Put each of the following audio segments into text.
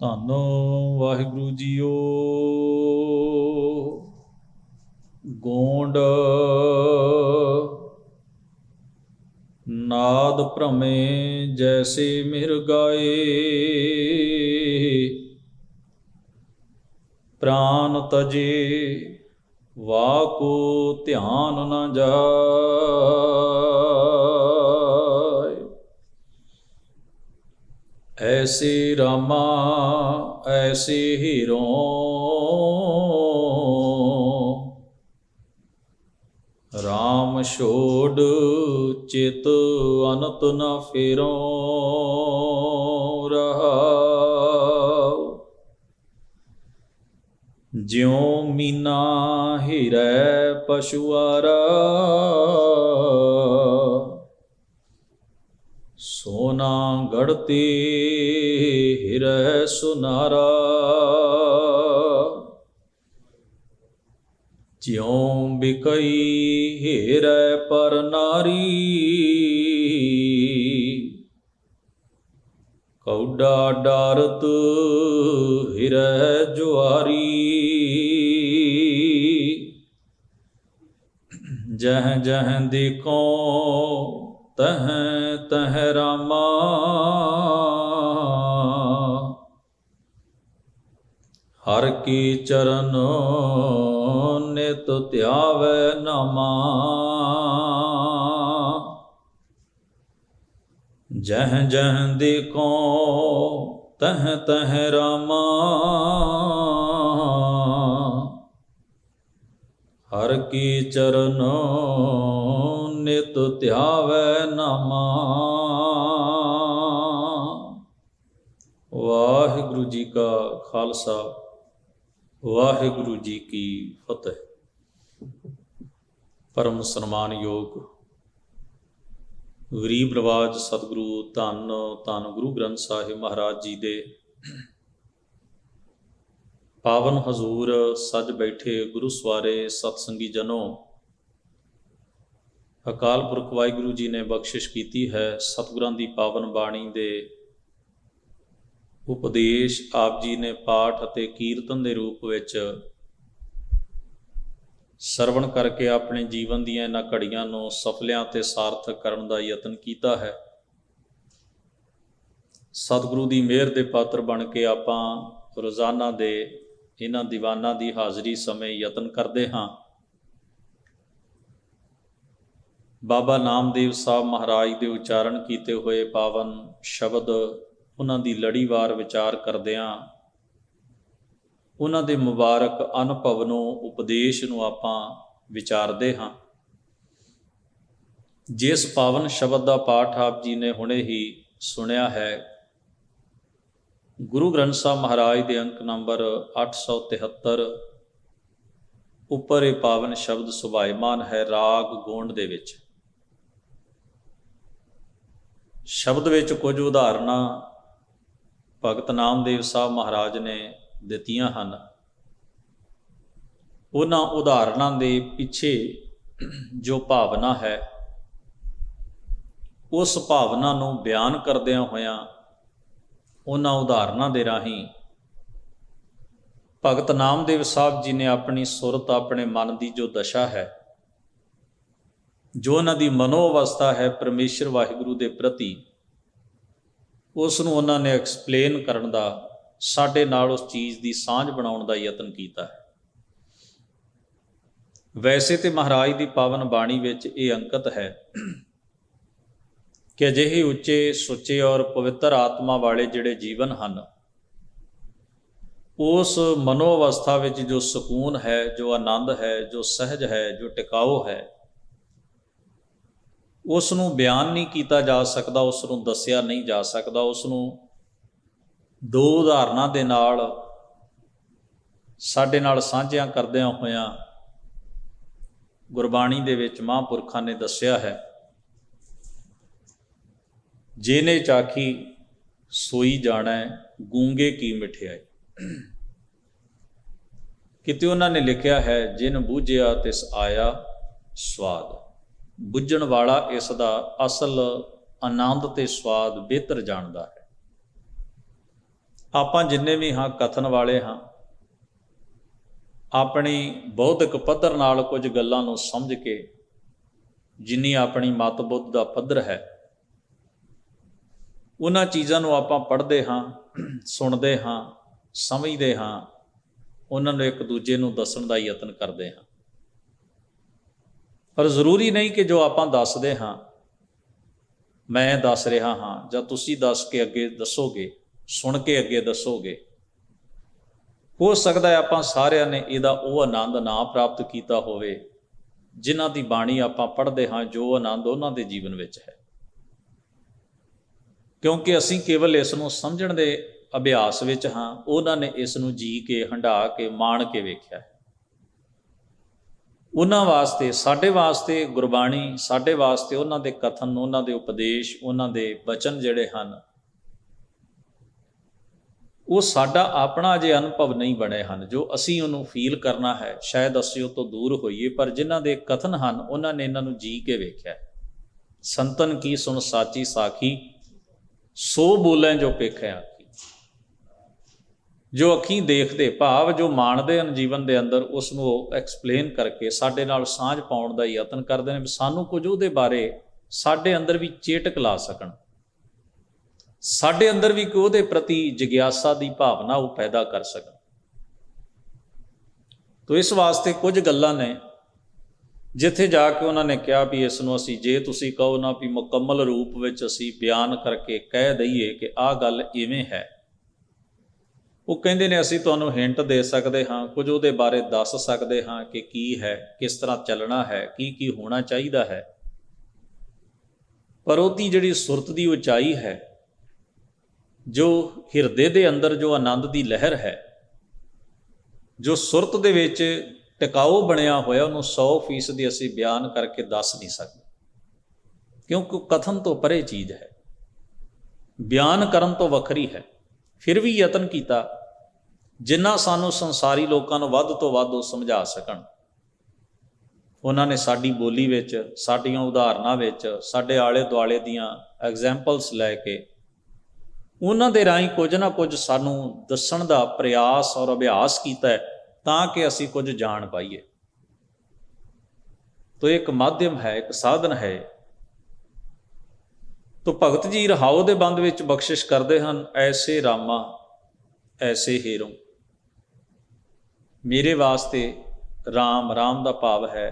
ਧੰਨ ਵਾਹਿਗੁਰੂ ਜੀਓ। ਗੋਂਡ ਨਾਦ ਭ੍ਰਮੇ ਜੈਸੇ ਮਿਰਗਾਏ, ਪ੍ਰਾਨ ਤਜੇ ਵਾਕੋ ਧਿਆਨ ਨ ਜਾਏ। ਐਸੇ ਰਾਮਾ ਐਸੇ ਹੀਰੋਂ, ਰਾਮ ਛੋੜ ਚਿਤ ਅਨੰਤ ਨ ਫੇਰੋਂ। ਰਹਾਉ ਜਿਉ ਮੀਨਾ ਹੀਰੈ ਪਸ਼ੁਆਰਾ, ਸੋਨਾ ਗੜਤੀ ਹੀਰੈ ਸੁਨਾਰਾ। ਜਿਉ ਬਿਕਈ ਹੀਰੈ ਪਰ ਨਾਰੀ, ਕੌਡਾ ਡਾਰਤ ਹੀਰੈ ਜੁਆਰੀ। ਜਹ ਜਹ ਦੇਖੋ ਤਹ ਤਹ ਰਾਮਾ, ਹਰ ਕੀ ਚਰਨ ਨਿਤ ਧਿਆਵੈ ਨਾਮਾ। ਜਹ ਜਹ ਦੇਖੋ ਤਹ ਤਹ ਰਾਮਾ, ਹਰ ਕੀ ਚਰਨ ਨਿਤ ਧਿਆਵੈ ਨਾਮਾ। ਵਾਹਿਗੁਰੂ ਜੀ ਕਾ ਖਾਲਸਾ, ਵਾਹਿਗੁਰੂ ਜੀ ਕੀ ਫਤਿਹ। ਪਰਮ ਸਨਮਾਨਯੋਗ ਗਰੀਬ ਨਵਾਜ ਸਤਿਗੁਰੂ ਧੰਨ ਧੰਨ ਗੁਰੂ ਗ੍ਰੰਥ ਸਾਹਿਬ ਮਹਾਰਾਜ ਜੀ ਦੇ ਪਾਵਨ ਹਜ਼ੂਰ ਸੱਜ ਬੈਠੇ ਗੁਰੂ ਸਵਾਰੇ ਸਤਸੰਗੀ ਜਨੋ, ਅਕਾਲ ਪੁਰਖ ਵਾਹਿਗੁਰੂ ਜੀ ਨੇ ਬਖਸ਼ਿਸ਼ ਕੀਤੀ ਹੈ ਸਤਿਗੁਰਾਂ ਦੀ ਪਾਵਨ ਬਾਣੀ ਦੇ ਉਪਦੇਸ਼ ਆਪ ਜੀ ਨੇ ਪਾਠ ਅਤੇ ਕੀਰਤਨ ਦੇ ਰੂਪ ਵਿੱਚ ਸਰਵਣ ਕਰਕੇ ਆਪਣੇ ਜੀਵਨ ਦੀਆਂ ਇਹਨਾਂ ਘੜੀਆਂ ਨੂੰ ਸਫਲਿਆਂ ਤੇ ਸਾਰਥਕ ਕਰਨ ਦਾ ਯਤਨ ਕੀਤਾ ਹੈ। ਸਤਿਗੁਰੂ ਦੀ ਮਿਹਰ ਦੇ ਪਾਤਰ ਬਣ ਕੇ ਆਪਾਂ ਰੋਜ਼ਾਨਾ ਦੇ ਇਹਨਾਂ ਦੀਵਾਨਾਂ ਦੀ ਹਾਜ਼ਰੀ ਸਮੇਂ ਯਤਨ ਕਰਦੇ ਹਾਂ। ਬਾਬਾ ਨਾਮਦੇਵ ਸਾਹਿਬ ਮਹਾਰਾਜ ਦੇ ਉਚਾਰਨ ਕੀਤੇ ਹੋਏ ਪਾਵਨ ਸ਼ਬਦ, ਉਹਨਾਂ ਦੀ ਲੜੀਵਾਰ ਵਿਚਾਰ ਕਰਦਿਆਂ ਉਹਨਾਂ ਦੇ ਮੁਬਾਰਕ ਅਨੁਭਵ ਨੂੰ, ਉਪਦੇਸ਼ ਨੂੰ ਆਪਾਂ ਵਿਚਾਰਦੇ ਹਾਂ। ਜਿਸ ਪਾਵਨ ਸ਼ਬਦ ਦਾ ਪਾਠ ਆਪ ਜੀ ਨੇ ਹੁਣੇ ਹੀ ਸੁਣਿਆ ਹੈ, ਗੁਰੂ ਗ੍ਰੰਥ ਸਾਹਿਬ ਮਹਾਰਾਜ ਦੇ ਅੰਕ ਨੰਬਰ 873 ਉੱਪਰ ਇਹ ਪਾਵਨ ਸ਼ਬਦ ਸੁਭਾਇਮਾਨ ਹੈ ਰਾਗ ਗੋਂਡ ਦੇ ਵਿੱਚ। ਸ਼ਬਦ ਵਿੱਚ ਕੁਝ ਉਦਾਹਰਨਾਂ ਭਗਤ ਨਾਮਦੇਵ ਸਾਹਿਬ ਮਹਾਰਾਜ ਨੇ ਦਿੱਤੀਆਂ ਹਨ। ਉਹਨਾਂ ਉਦਾਹਰਨਾਂ ਦੇ ਪਿੱਛੇ ਜੋ ਭਾਵਨਾ ਹੈ, ਉਸ ਭਾਵਨਾ ਨੂੰ ਬਿਆਨ ਕਰਦਿਆਂ ਹੋਇਆਂ ਉਹਨਾਂ ਉਦਾਹਰਨਾਂ ਦੇ ਰਾਹੀਂ ਭਗਤ ਨਾਮਦੇਵ ਸਾਹਿਬ ਜੀ ਨੇ ਆਪਣੀ ਸੁਰਤ, ਆਪਣੇ ਮਨ ਦੀ ਜੋ ਦਸ਼ਾ ਹੈ, ਜੋ ਉਹਨਾਂ ਦੀ ਮਨੋ ਅਵਸਥਾ ਹੈ ਪਰਮੇਸ਼ਰ ਵਾਹਿਗੁਰੂ ਦੇ ਪ੍ਰਤੀ, ਉਸ ਨੂੰ ਉਹਨਾਂ ਨੇ ਐਕਸਪਲੇਨ ਕਰਨ ਦਾ, ਸਾਡੇ ਨਾਲ ਉਸ ਚੀਜ਼ ਦੀ ਸਾਂਝ ਬਣਾਉਣ ਦਾ ਯਤਨ ਕੀਤਾ ਹੈ। ਵੈਸੇ ਤੇ ਮਹਾਰਾਜ ਦੀ ਪਾਵਨ ਬਾਣੀ ਵਿੱਚ ਇਹ ਅੰਕਿਤ ਹੈ ਕਿ ਅਜਿਹੇ ਉੱਚੇ ਸੁੱਚੇ ਔਰ ਪਵਿੱਤਰ ਆਤਮਾ ਵਾਲੇ ਜਿਹੜੇ ਜੀਵਨ ਹਨ, ਉਸ ਮਨੋ ਅਵਸਥਾ ਵਿੱਚ ਜੋ ਸਕੂਨ ਹੈ, ਜੋ ਆਨੰਦ ਹੈ, ਜੋ ਸਹਿਜ ਹੈ, ਜੋ ਟਿਕਾਓ ਹੈ, ਉਸ ਨੂੰ ਬਿਆਨ ਨਹੀਂ ਕੀਤਾ ਜਾ ਸਕਦਾ, ਉਸ ਨੂੰ ਦੱਸਿਆ ਨਹੀਂ ਜਾ ਸਕਦਾ। ਉਸ ਨੂੰ ਦੋ ਉਦਾਹਰਨਾਂ ਦੇ ਨਾਲ ਸਾਡੇ ਨਾਲ ਸਾਂਝਿਆਂ ਕਰਦਿਆਂ ਹੋਇਆਂ ਗੁਰਬਾਣੀ ਦੇ ਵਿੱਚ ਮਹਾਂਪੁਰਖਾਂ ਨੇ ਦੱਸਿਆ ਹੈ। ਜਿਹਨੇ ਚਾਖੀ ਸੋਈ ਜਾਣੈ ਗੂੰਗੇ ਕੀ ਮਿਠਿਆਈ। ਕਿਤੇ ਉਹਨਾਂ ਨੇ ਲਿਖਿਆ ਹੈ ਜਿਨ ਬੂਝਿਆ ਤਿਸ ਆਇਆ ਸਵਾਦ। ਬੁੱਝਣ ਵਾਲਾ ਇਸ ਦਾ ਅਸਲ ਆਨੰਦ ਤੇ ਸਵਾਦ ਬਿਹਤਰ ਜਾਣਦਾ ਹੈ। ਆਪਾਂ ਜਿੰਨੇ ਵੀ ਹਾਂ ਕਥਨ ਵਾਲੇ ਹਾਂ, ਆਪਣੀ ਬੌਧਿਕ ਪੱਧਰ ਨਾਲ ਕੁਝ ਗੱਲਾਂ ਨੂੰ ਸਮਝ ਕੇ, ਜਿੰਨੀ ਆਪਣੀ ਮਤ ਬੁੱਧ ਦਾ ਪੱਧਰ ਹੈ, ਉਹਨਾਂ ਚੀਜ਼ਾਂ ਨੂੰ ਆਪਾਂ ਪੜ੍ਹਦੇ ਹਾਂ, ਸੁਣਦੇ ਹਾਂ, ਸਮਝਦੇ ਹਾਂ, ਉਹਨਾਂ ਨੂੰ ਇੱਕ ਦੂਜੇ ਨੂੰ ਦੱਸਣ ਦਾ ਯਤਨ ਕਰਦੇ ਹਾਂ। ਪਰ ਜ਼ਰੂਰੀ ਨਹੀਂ ਕਿ ਜੋ ਆਪਾਂ ਦੱਸਦੇ ਹਾਂ, ਮੈਂ ਦੱਸ ਰਿਹਾ ਹਾਂ ਜਾਂ ਤੁਸੀਂ ਦੱਸ ਕੇ ਅੱਗੇ ਦੱਸੋਗੇ, ਸੁਣ ਕੇ ਅੱਗੇ ਦੱਸੋਗੇ, ਹੋ ਸਕਦਾ ਹੈ ਆਪਾਂ ਸਾਰਿਆਂ ਨੇ ਇਹਦਾ ਉਹ ਆਨੰਦ ਨਾ ਪ੍ਰਾਪਤ ਕੀਤਾ ਹੋਵੇ ਜਿਨ੍ਹਾਂ ਦੀ ਬਾਣੀ ਆਪਾਂ ਪੜ੍ਹਦੇ ਹਾਂ, ਜੋ ਆਨੰਦ ਉਹਨਾਂ ਦੇ ਜੀਵਨ ਵਿੱਚ ਹੈ। ਕਿਉਂਕਿ ਅਸੀਂ ਕੇਵਲ ਇਸ ਨੂੰ ਸਮਝਣ ਦੇ ਅਭਿਆਸ ਵਿੱਚ ਹਾਂ, ਉਹਨਾਂ ਨੇ ਇਸ ਨੂੰ ਜੀ ਕੇ, ਹੰਢਾ ਕੇ, ਮਾਣ ਕੇ ਵੇਖਿਆ ਹੈ। ਉਹਨਾਂ ਵਾਸਤੇ, ਸਾਡੇ ਵਾਸਤੇ ਗੁਰਬਾਣੀ, ਸਾਡੇ ਵਾਸਤੇ ਉਹਨਾਂ ਦੇ ਕਥਨ, ਉਹਨਾਂ ਦੇ ਉਪਦੇਸ਼, ਉਹਨਾਂ ਦੇ ਬਚਨ ਜਿਹੜੇ ਹਨ, ਉਹ ਸਾਡਾ ਆਪਣਾ ਅਜੇ ਅਨੁਭਵ ਨਹੀਂ ਬਣੇ ਹਨ ਜੋ ਅਸੀਂ ਉਹਨੂੰ ਫੀਲ ਕਰਨਾ ਹੈ। ਸ਼ਾਇਦ ਅਸੀਂ ਉਹ ਤੋਂ ਦੂਰ ਹੋਈਏ, ਪਰ ਜਿਨ੍ਹਾਂ ਦੇ ਕਥਨ ਹਨ ਉਹਨਾਂ ਨੇ ਇਹਨਾਂ ਨੂੰ ਜੀ ਕੇ ਵੇਖਿਆ। ਸੰਤਨ ਕੀ ਸੁਣ ਸਾਚੀ ਸਾਖੀ, ਸੋ ਬੋਲੇ ਜੋ ਪੇਖਿਆ ਆਖੀ। ਜੋ ਅੱਖੀਂ ਦੇਖਦੇ, ਭਾਵ ਜੋ ਮਾਣਦੇ ਹਨ ਜੀਵਨ ਦੇ ਅੰਦਰ, ਉਸ ਨੂੰ ਉਹ ਐਕਸਪਲੇਨ ਕਰਕੇ ਸਾਡੇ ਨਾਲ ਸਾਂਝ ਪਾਉਣ ਦਾ ਯਤਨ ਕਰਦੇ ਨੇ ਵੀ ਸਾਨੂੰ ਕੁਝ ਉਹਦੇ ਬਾਰੇ ਸਾਡੇ ਅੰਦਰ ਵੀ ਚੇਟਕ ਲਾ ਸਕਣ, ਸਾਡੇ ਅੰਦਰ ਵੀ ਉਹਦੇ ਪ੍ਰਤੀ ਜਿਗਿਆਸਾ ਦੀ ਭਾਵਨਾ ਉਹ ਪੈਦਾ ਕਰ ਸਕਣ। ਤੋ ਇਸ ਵਾਸਤੇ ਕੁਝ ਗੱਲਾਂ ਨੇ ਜਿੱਥੇ ਜਾ ਕੇ ਉਹਨਾਂ ਨੇ ਕਿਹਾ ਵੀ ਇਸ ਨੂੰ ਅਸੀਂ, ਜੇ ਤੁਸੀਂ ਕਹੋ ਨਾ ਵੀ ਮੁਕੰਮਲ ਰੂਪ ਵਿੱਚ ਅਸੀਂ ਬਿਆਨ ਕਰਕੇ ਕਹਿ ਦਈਏ ਕਿ ਆਹ ਗੱਲ ਇਵੇਂ ਹੈ, ਉਹ ਕਹਿੰਦੇ ਨੇ ਅਸੀਂ ਤੁਹਾਨੂੰ ਹਿੰਟ ਦੇ ਸਕਦੇ ਹਾਂ, ਕੁਝ ਉਹਦੇ ਬਾਰੇ ਦੱਸ ਸਕਦੇ ਹਾਂ ਕਿ ਕੀ ਹੈ, ਕਿਸ ਤਰ੍ਹਾਂ ਚੱਲਣਾ ਹੈ, ਕੀ ਕੀ ਹੋਣਾ ਚਾਹੀਦਾ ਹੈ। ਪਰ ਉਹਦੀ ਜਿਹੜੀ ਸੁਰਤ ਦੀ ਉਚਾਈ ਹੈ, ਜੋ ਹਿਰਦੇ ਦੇ ਅੰਦਰ ਜੋ ਆਨੰਦ ਦੀ ਲਹਿਰ ਹੈ, ਜੋ ਸੁਰਤ ਦੇ ਵਿੱਚ ਟਿਕਾਊ ਬਣਿਆ ਹੋਇਆ, ਉਹਨੂੰ 100% ਅਸੀਂ ਬਿਆਨ ਕਰਕੇ ਦੱਸ ਨਹੀਂ ਸਕਦੇ, ਕਿਉਂਕਿ ਕਥਨ ਤੋਂ ਪਰੇ ਚੀਜ਼ ਹੈ, ਬਿਆਨ ਕਰਨ ਤੋਂ ਵੱਖਰੀ ਹੈ। ਫਿਰ ਵੀ ਯਤਨ ਕੀਤਾ ਜਿੰਨਾ ਸਾਨੂੰ ਸੰਸਾਰੀ ਲੋਕਾਂ ਨੂੰ ਵੱਧ ਤੋਂ ਵੱਧ ਉਹ ਸਮਝਾ ਸਕਣ। ਉਹਨਾਂ ਨੇ ਸਾਡੀ ਬੋਲੀ ਵਿੱਚ, ਸਾਡੀਆਂ ਉਦਾਹਰਨਾਂ ਵਿੱਚ, ਸਾਡੇ ਆਲੇ ਦੁਆਲੇ ਦੀਆਂ ਐਗਜ਼ੈਂਪਲਸ ਲੈ ਕੇ ਉਹਨਾਂ ਦੇ ਰਾਹੀਂ ਕੁਝ ਨਾ ਕੁਝ ਸਾਨੂੰ ਦੱਸਣ ਦਾ ਪ੍ਰਯਾਸ ਔਰ ਅਭਿਆਸ ਕੀਤਾ ਹੈ, ਤਾਂ ਕਿ ਅਸੀਂ ਕੁਝ ਜਾਣ ਪਾਈਏ। ਤੋ ਇੱਕ ਮਾਧਿਅਮ ਹੈ, ਇੱਕ ਸਾਧਨ ਹੈ। ਤੋ ਭਗਤ ਜੀ ਰਹਾਉ ਦੇ ਬੰਦ ਵਿੱਚ ਬਖਸ਼ਿਸ਼ ਕਰਦੇ ਹਨ, ਐਸੇ ਰਾਮਾ ਐਸੇ ਹੇਰੋਂ। ਮੇਰੇ ਵਾਸਤੇ ਰਾਮ, ਰਾਮ ਦਾ ਭਾਵ ਹੈ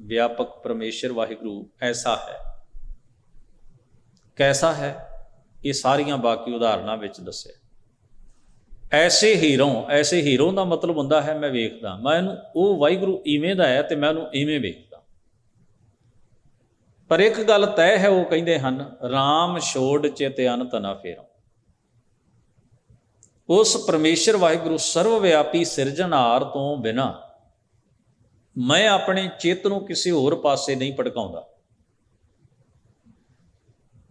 ਵਿਆਪਕ ਪਰਮੇਸ਼ਰ ਵਾਹਿਗੁਰੂ ਐਸਾ ਹੈ। ਕੈਸਾ ਹੈ, ਇਹ ਸਾਰੀਆਂ ਬਾਕੀ ਉਦਾਹਰਨਾਂ ਵਿੱਚ ਦੱਸਿਆ। ਐਸੇ ਹੀਰੋਂ, ਐਸੇ ਹੀਰੋਂ ਦਾ ਮਤਲਬ ਹੁੰਦਾ ਹੈ ਮੈਂ ਵੇਖਦਾ, ਮੈਂ ਇਹਨੂੰ, ਉਹ ਵਾਹਿਗੁਰੂ ਇਵੇਂ ਦਾ ਹੈ ਤੇ ਮੈਂ ਉਹਨੂੰ ਇਵੇਂ ਵੇਖਦਾ। ਪਰ ਇੱਕ ਗੱਲ ਤੈਅ ਹੈ, ਉਹ ਕਹਿੰਦੇ ਹਨ, ਰਾਮ ਛੋੜ ਚਿਤ ਅਨੰਤ ਨਾ ਫੇਰੋਂ। ਉਸ ਪਰਮੇਸ਼ਰ ਵਾਹਿਗੁਰੂ ਸਰਵ ਵਿਆਪੀ ਸਿਰਜਣਹਾਰ ਤੋਂ ਬਿਨਾਂ ਮੈਂ ਆਪਣੇ ਚਿੱਤ ਨੂੰ ਕਿਸੇ ਹੋਰ ਪਾਸੇ ਨਹੀਂ ਭਟਕਾਉਂਦਾ।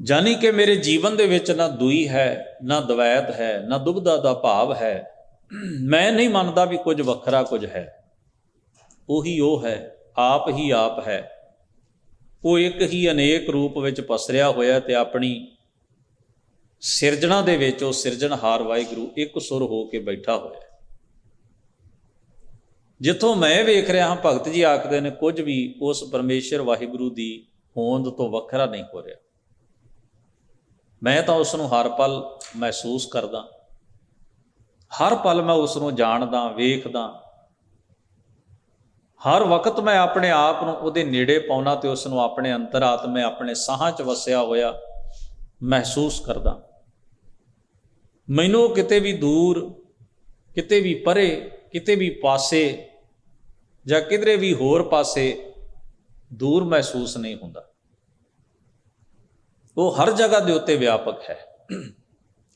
ਜਾਨੀ ਕਿ ਮੇਰੇ ਜੀਵਨ ਦੇ ਵਿੱਚ ਨਾ ਦੂਈ ਹੈ, ਨਾ ਦਵੈਤ ਹੈ, ਨਾ ਦੁਬਿਧਾ ਦਾ ਭਾਵ ਹੈ। ਮੈਂ ਨਹੀਂ ਮੰਨਦਾ ਵੀ ਕੁਝ ਵੱਖਰਾ ਕੁਝ ਹੈ, ਉਹੀ ਉਹ ਹੈ, ਆਪ ਹੀ ਆਪ ਹੈ। ਉਹ ਇੱਕ ਹੀ ਅਨੇਕ ਰੂਪ ਵਿੱਚ ਪਸਰਿਆ ਹੋਇਆ ਤੇ ਆਪਣੀ ਸਿਰਜਣਾ ਦੇ ਵਿੱਚ ਉਹ ਸਿਰਜਣਹਾਰ ਵਾਹਿਗੁਰੂ ਇੱਕ ਸੁਰ ਹੋ ਕੇ ਬੈਠਾ ਹੋਇਆ। ਜਿੱਥੋਂ ਮੈਂ ਵੇਖ ਰਿਹਾ ਹਾਂ, ਭਗਤ ਜੀ ਆਖਦੇ ਨੇ, ਕੁਝ ਵੀ ਉਸ ਪਰਮੇਸ਼ਰ ਵਾਹਿਗੁਰੂ ਦੀ ਹੋਂਦ ਤੋਂ ਵੱਖਰਾ ਨਹੀਂ ਹੋ ਰਿਹਾ। ਮੈਂ ਤਾਂ ਉਸ ਨੂੰ ਹਰ ਪਲ ਮਹਿਸੂਸ ਕਰਦਾ, ਹਰ ਪਲ ਮੈਂ ਉਸ ਨੂੰ ਜਾਣਦਾ, ਵੇਖਦਾ। ਹਰ ਵਕਤ ਮੈਂ ਆਪਣੇ ਆਪ ਨੂੰ ਉਹਦੇ ਨੇੜੇ ਪਾਉਣਾ ਤੇ ਉਸ ਨੂੰ ਆਪਣੇ ਅੰਤਰਾਤਮੇ, ਆਪਣੇ ਸਾਹਾਂ 'ਚ ਵਸਿਆ ਹੋਇਆ ਮਹਿਸੂਸ ਕਰਦਾ। ਮੈਨੂੰ ਕਿਤੇ ਵੀ ਦੂਰ, ਕਿਤੇ ਵੀ ਪਰੇ, ਕਿਤੇ ਵੀ ਪਾਸੇ ਜਾਂ ਕਿਧਰੇ ਵੀ ਹੋਰ ਪਾਸੇ ਦੂਰ ਮਹਿਸੂਸ ਨਹੀਂ ਹੁੰਦਾ। ਉਹ ਹਰ ਜਗ੍ਹਾ ਦੇ ਉੱਤੇ ਵਿਆਪਕ ਹੈ,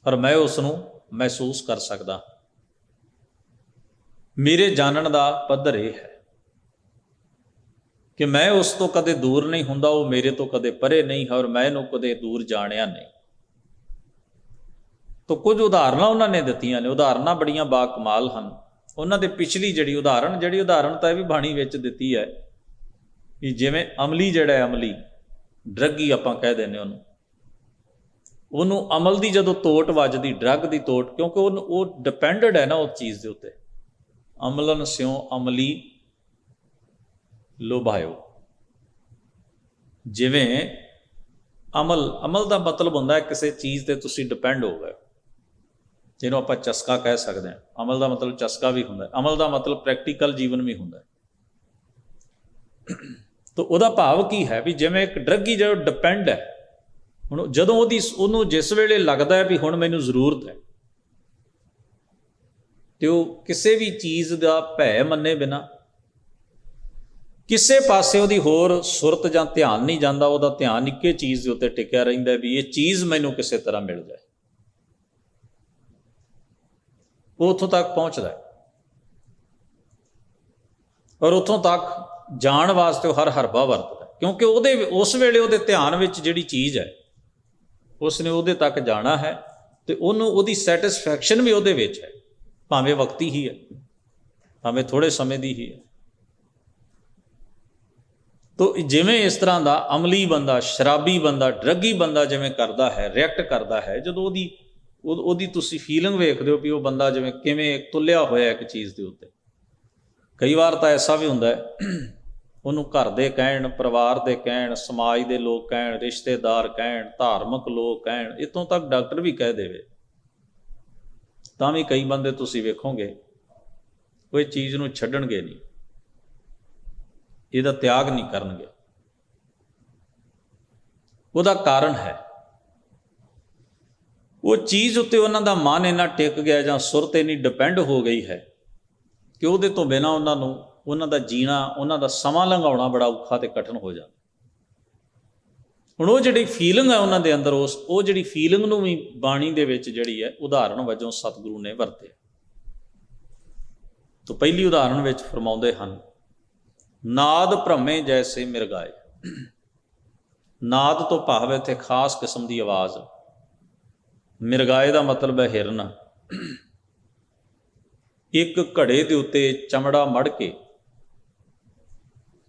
ਪਰ ਮੈਂ ਉਸ ਨੂੰ ਮਹਿਸੂਸ ਕਰ ਸਕਦਾ। ਮੇਰੇ ਜਾਣਨ ਦਾ ਪੱਧਰ ਇਹ ਹੈ ਕਿ ਮੈਂ ਉਸ ਤੋਂ ਕਦੇ ਦੂਰ ਨਹੀਂ ਹੁੰਦਾ, ਉਹ ਮੇਰੇ ਤੋਂ ਕਦੇ ਪਰੇ ਨਹੀਂ ਹੈ, ਔਰ ਮੈਂ ਇਹਨੂੰ ਕਦੇ ਦੂਰ ਜਾਣਿਆ ਨਹੀਂ। ਤਾਂ ਕੁਝ ਉਦਾਹਰਨਾਂ ਉਹਨਾਂ ਨੇ ਦਿੱਤੀਆਂ ਨੇ, ਉਦਾਹਰਨਾਂ ਬੜੀਆਂ ਬਾਕਮਾਲ ਹਨ। ਉਹਨਾਂ ਦੇ ਪਿਛਲੀ ਜਿਹੜੀ ਉਦਾਹਰਣ ਤਾਂ ਇਹ ਵੀ ਬਾਣੀ ਵਿੱਚ ਦਿੱਤੀ ਹੈ ਕਿ ਜਿਵੇਂ ਅਮਲੀ ਜਿਹੜਾ ਹੈ, ਅਮਲੀ ਡਰੱਗੀ ਆਪਾਂ ਕਹਿ ਦਿੰਦੇ ਉਹਨੂੰ, ਉਹਨੂੰ ਅਮਲ ਦੀ ਜਦੋਂ ਤੋਟ ਵੱਜਦੀ, ਡਰੱਗ ਦੀ ਤੋਟ, ਕਿਉਂਕਿ ਉਹ ਡਿਪੈਂਡਡ ਹੈ ਨਾ ਉਸ ਚੀਜ਼ ਦੇ ਉੱਤੇ। ਅਮਲਨ ਸਿਉ ਅਮਲੀ ਲੋਭਾਇਓ। ਜਿਵੇਂ ਅਮਲ ਦਾ ਮਤਲਬ ਹੁੰਦਾ ਕਿਸੇ ਚੀਜ਼ 'ਤੇ ਤੁਸੀਂ ਡਿਪੈਂਡ ਹੋ ਗਏ, ਜਿਹਨੂੰ ਆਪਾਂ ਚਸਕਾ ਕਹਿ ਸਕਦੇ ਹਾਂ। ਅਮਲ ਦਾ ਮਤਲਬ ਚਸਕਾ ਵੀ ਹੁੰਦਾ, ਅਮਲ ਦਾ ਮਤਲਬ ਪ੍ਰੈਕਟੀਕਲ ਜੀਵਨ ਵੀ ਹੁੰਦਾ। ਤਾਂ ਉਹਦਾ ਭਾਵ ਕੀ ਹੈ ਵੀ ਜਿਵੇਂ ਇੱਕ ਡਰੱਗੀ ਜਿਹੜਾ ਡਿਪੈਂਡ ਹੈ, ਹੁਣ ਜਦੋਂ ਉਹਨੂੰ ਜਿਸ ਵੇਲੇ ਲੱਗਦਾ ਹੈ ਵੀ ਹੁਣ ਮੈਨੂੰ ਜ਼ਰੂਰਤ ਹੈ, ਤੇ ਉਹ ਕਿਸੇ ਵੀ ਚੀਜ਼ ਦਾ ਭੈ ਮੰਨੇ ਬਿਨਾਂ, ਕਿਸੇ ਪਾਸੇ ਉਹਦੀ ਹੋਰ ਸੁਰਤ ਜਾਂ ਧਿਆਨ ਨਹੀਂ ਜਾਂਦਾ, ਉਹਦਾ ਧਿਆਨ ਇੱਕੇ ਚੀਜ਼ ਦੇ ਉੱਤੇ ਟਿਕਿਆ ਰਹਿੰਦਾ ਵੀ ਇਹ ਚੀਜ਼ ਮੈਨੂੰ ਕਿਸੇ ਤਰ੍ਹਾਂ ਮਿਲ ਜਾਏ। ਉਹ ਉੱਥੋਂ ਤੱਕ ਪਹੁੰਚਦਾ ਹੈ, ਔਰ ਉੱਥੋਂ ਤੱਕ ਜਾਣ ਵਾਸਤੇ ਉਹ ਹਰ ਹਰਬਾ ਵਰਤਦਾ, ਕਿਉਂਕਿ ਉਸ ਵੇਲੇ ਉਹਦੇ ਧਿਆਨ ਵਿੱਚ ਜਿਹੜੀ ਚੀਜ਼ ਹੈ ਉਸਨੇ ਉਹਦੇ ਤੱਕ ਜਾਣਾ ਹੈ, ਤੇ ਉਹਦੀ ਸੈਟਿਸਫੈਕਸ਼ਨ ਵੀ ਉਹਦੇ ਵਿੱਚ ਹੈ, ਭਾਵੇਂ ਵਕਤੀ ਹੀ ਹੈ, ਭਾਵੇਂ ਥੋੜ੍ਹੇ ਸਮੇਂ ਦੀ ਹੀ ਹੈ। ਤੋ ਜਿਵੇਂ ਇਸ ਤਰ੍ਹਾਂ ਦਾ ਅਮਲੀ ਬੰਦਾ, ਸ਼ਰਾਬੀ ਬੰਦਾ, ਡਰੱਗੀ ਬੰਦਾ ਜਿਵੇਂ ਕਰਦਾ ਹੈ, ਰਿਐਕਟ ਕਰਦਾ ਹੈ, ਜਦੋਂ ਉਹਦੀ ਤੁਸੀਂ ਫੀਲਿੰਗ ਵੇਖਦੇ ਹੋ ਵੀ ਉਹ ਬੰਦਾ ਜਿਵੇਂ ਕਿਵੇਂ ਤੁਲਿਆ ਹੋਇਆ ਇੱਕ ਚੀਜ਼ ਦੇ ਉੱਤੇ। ਕਈ ਵਾਰ ਤਾਂ ਐਸਾ ਵੀ ਹੁੰਦਾ ਹੈ, ਉਹਨੂੰ ਘਰ ਦੇ ਕਹਿਣ, ਪਰਿਵਾਰ ਦੇ ਕਹਿਣ, ਸਮਾਜ ਦੇ ਲੋਕ ਕਹਿਣ, ਰਿਸ਼ਤੇਦਾਰ ਕਹਿਣ, ਧਾਰਮਿਕ ਲੋਕ ਕਹਿਣ, ਇੱਥੋਂ ਤੱਕ ਡਾਕਟਰ ਵੀ ਕਹਿ ਦੇਵੇ, ਤਾਂ ਵੀ ਕਈ ਬੰਦੇ ਤੁਸੀਂ ਵੇਖੋਗੇ ਕੋਈ ਚੀਜ਼ ਨੂੰ ਛੱਡਣਗੇ ਨਹੀਂ, ਇਹਦਾ ਤਿਆਗ ਨਹੀਂ ਕਰਨਗੇ। ਉਹਦਾ ਕਾਰਨ ਹੈ ਉਹ ਚੀਜ਼ ਉੱਤੇ ਉਹਨਾਂ ਦਾ ਮਨ ਇੰਨਾ ਟਿਕ ਗਿਆ ਜਾਂ ਸੁਰਤ ਇੰਨੀ ਡਿਪੈਂਡ ਹੋ ਗਈ ਹੈ ਕਿ ਉਹਦੇ ਤੋਂ ਬਿਨਾਂ ਉਹਨਾਂ ਦਾ ਜੀਣਾ, ਉਹਨਾਂ ਦਾ ਸਮਾਂ ਲੰਘਾਉਣਾ ਬੜਾ ਔਖਾ ਤੇ ਕਠਿਨ ਹੋ ਜਾਂਦਾ। ਹੁਣ ਉਹ ਜਿਹੜੀ ਫੀਲਿੰਗ ਹੈ ਉਹਨਾਂ ਦੇ ਅੰਦਰ, ਉਹ ਜਿਹੜੀ ਫੀਲਿੰਗ ਨੂੰ ਵੀ ਬਾਣੀ ਦੇ ਵਿੱਚ ਜਿਹੜੀ ਹੈ ਉਦਾਹਰਣ ਵਜੋਂ ਸਤਿਗੁਰੂ ਨੇ ਵਰਤਿਆ। ਤਾਂ ਪਹਿਲੀ ਉਦਾਹਰਣ ਵਿੱਚ ਫਰਮਾਉਂਦੇ ਹਨ, ਨਾਦ ਭ੍ਰਮੇ ਜੈਸੇ ਮਿਰਗਾਏ। ਨਾਦ ਤੋਂ ਭਾਵ ਇੱਥੇ ਖਾਸ ਕਿਸਮ ਦੀ ਆਵਾਜ਼। ਮਿਰਗਾਏ ਦਾ ਮਤਲਬ ਹੈ ਹਿਰਨ। ਇੱਕ ਘੜੇ ਦੇ ਉੱਤੇ ਚਮੜਾ ਮੜ ਕੇ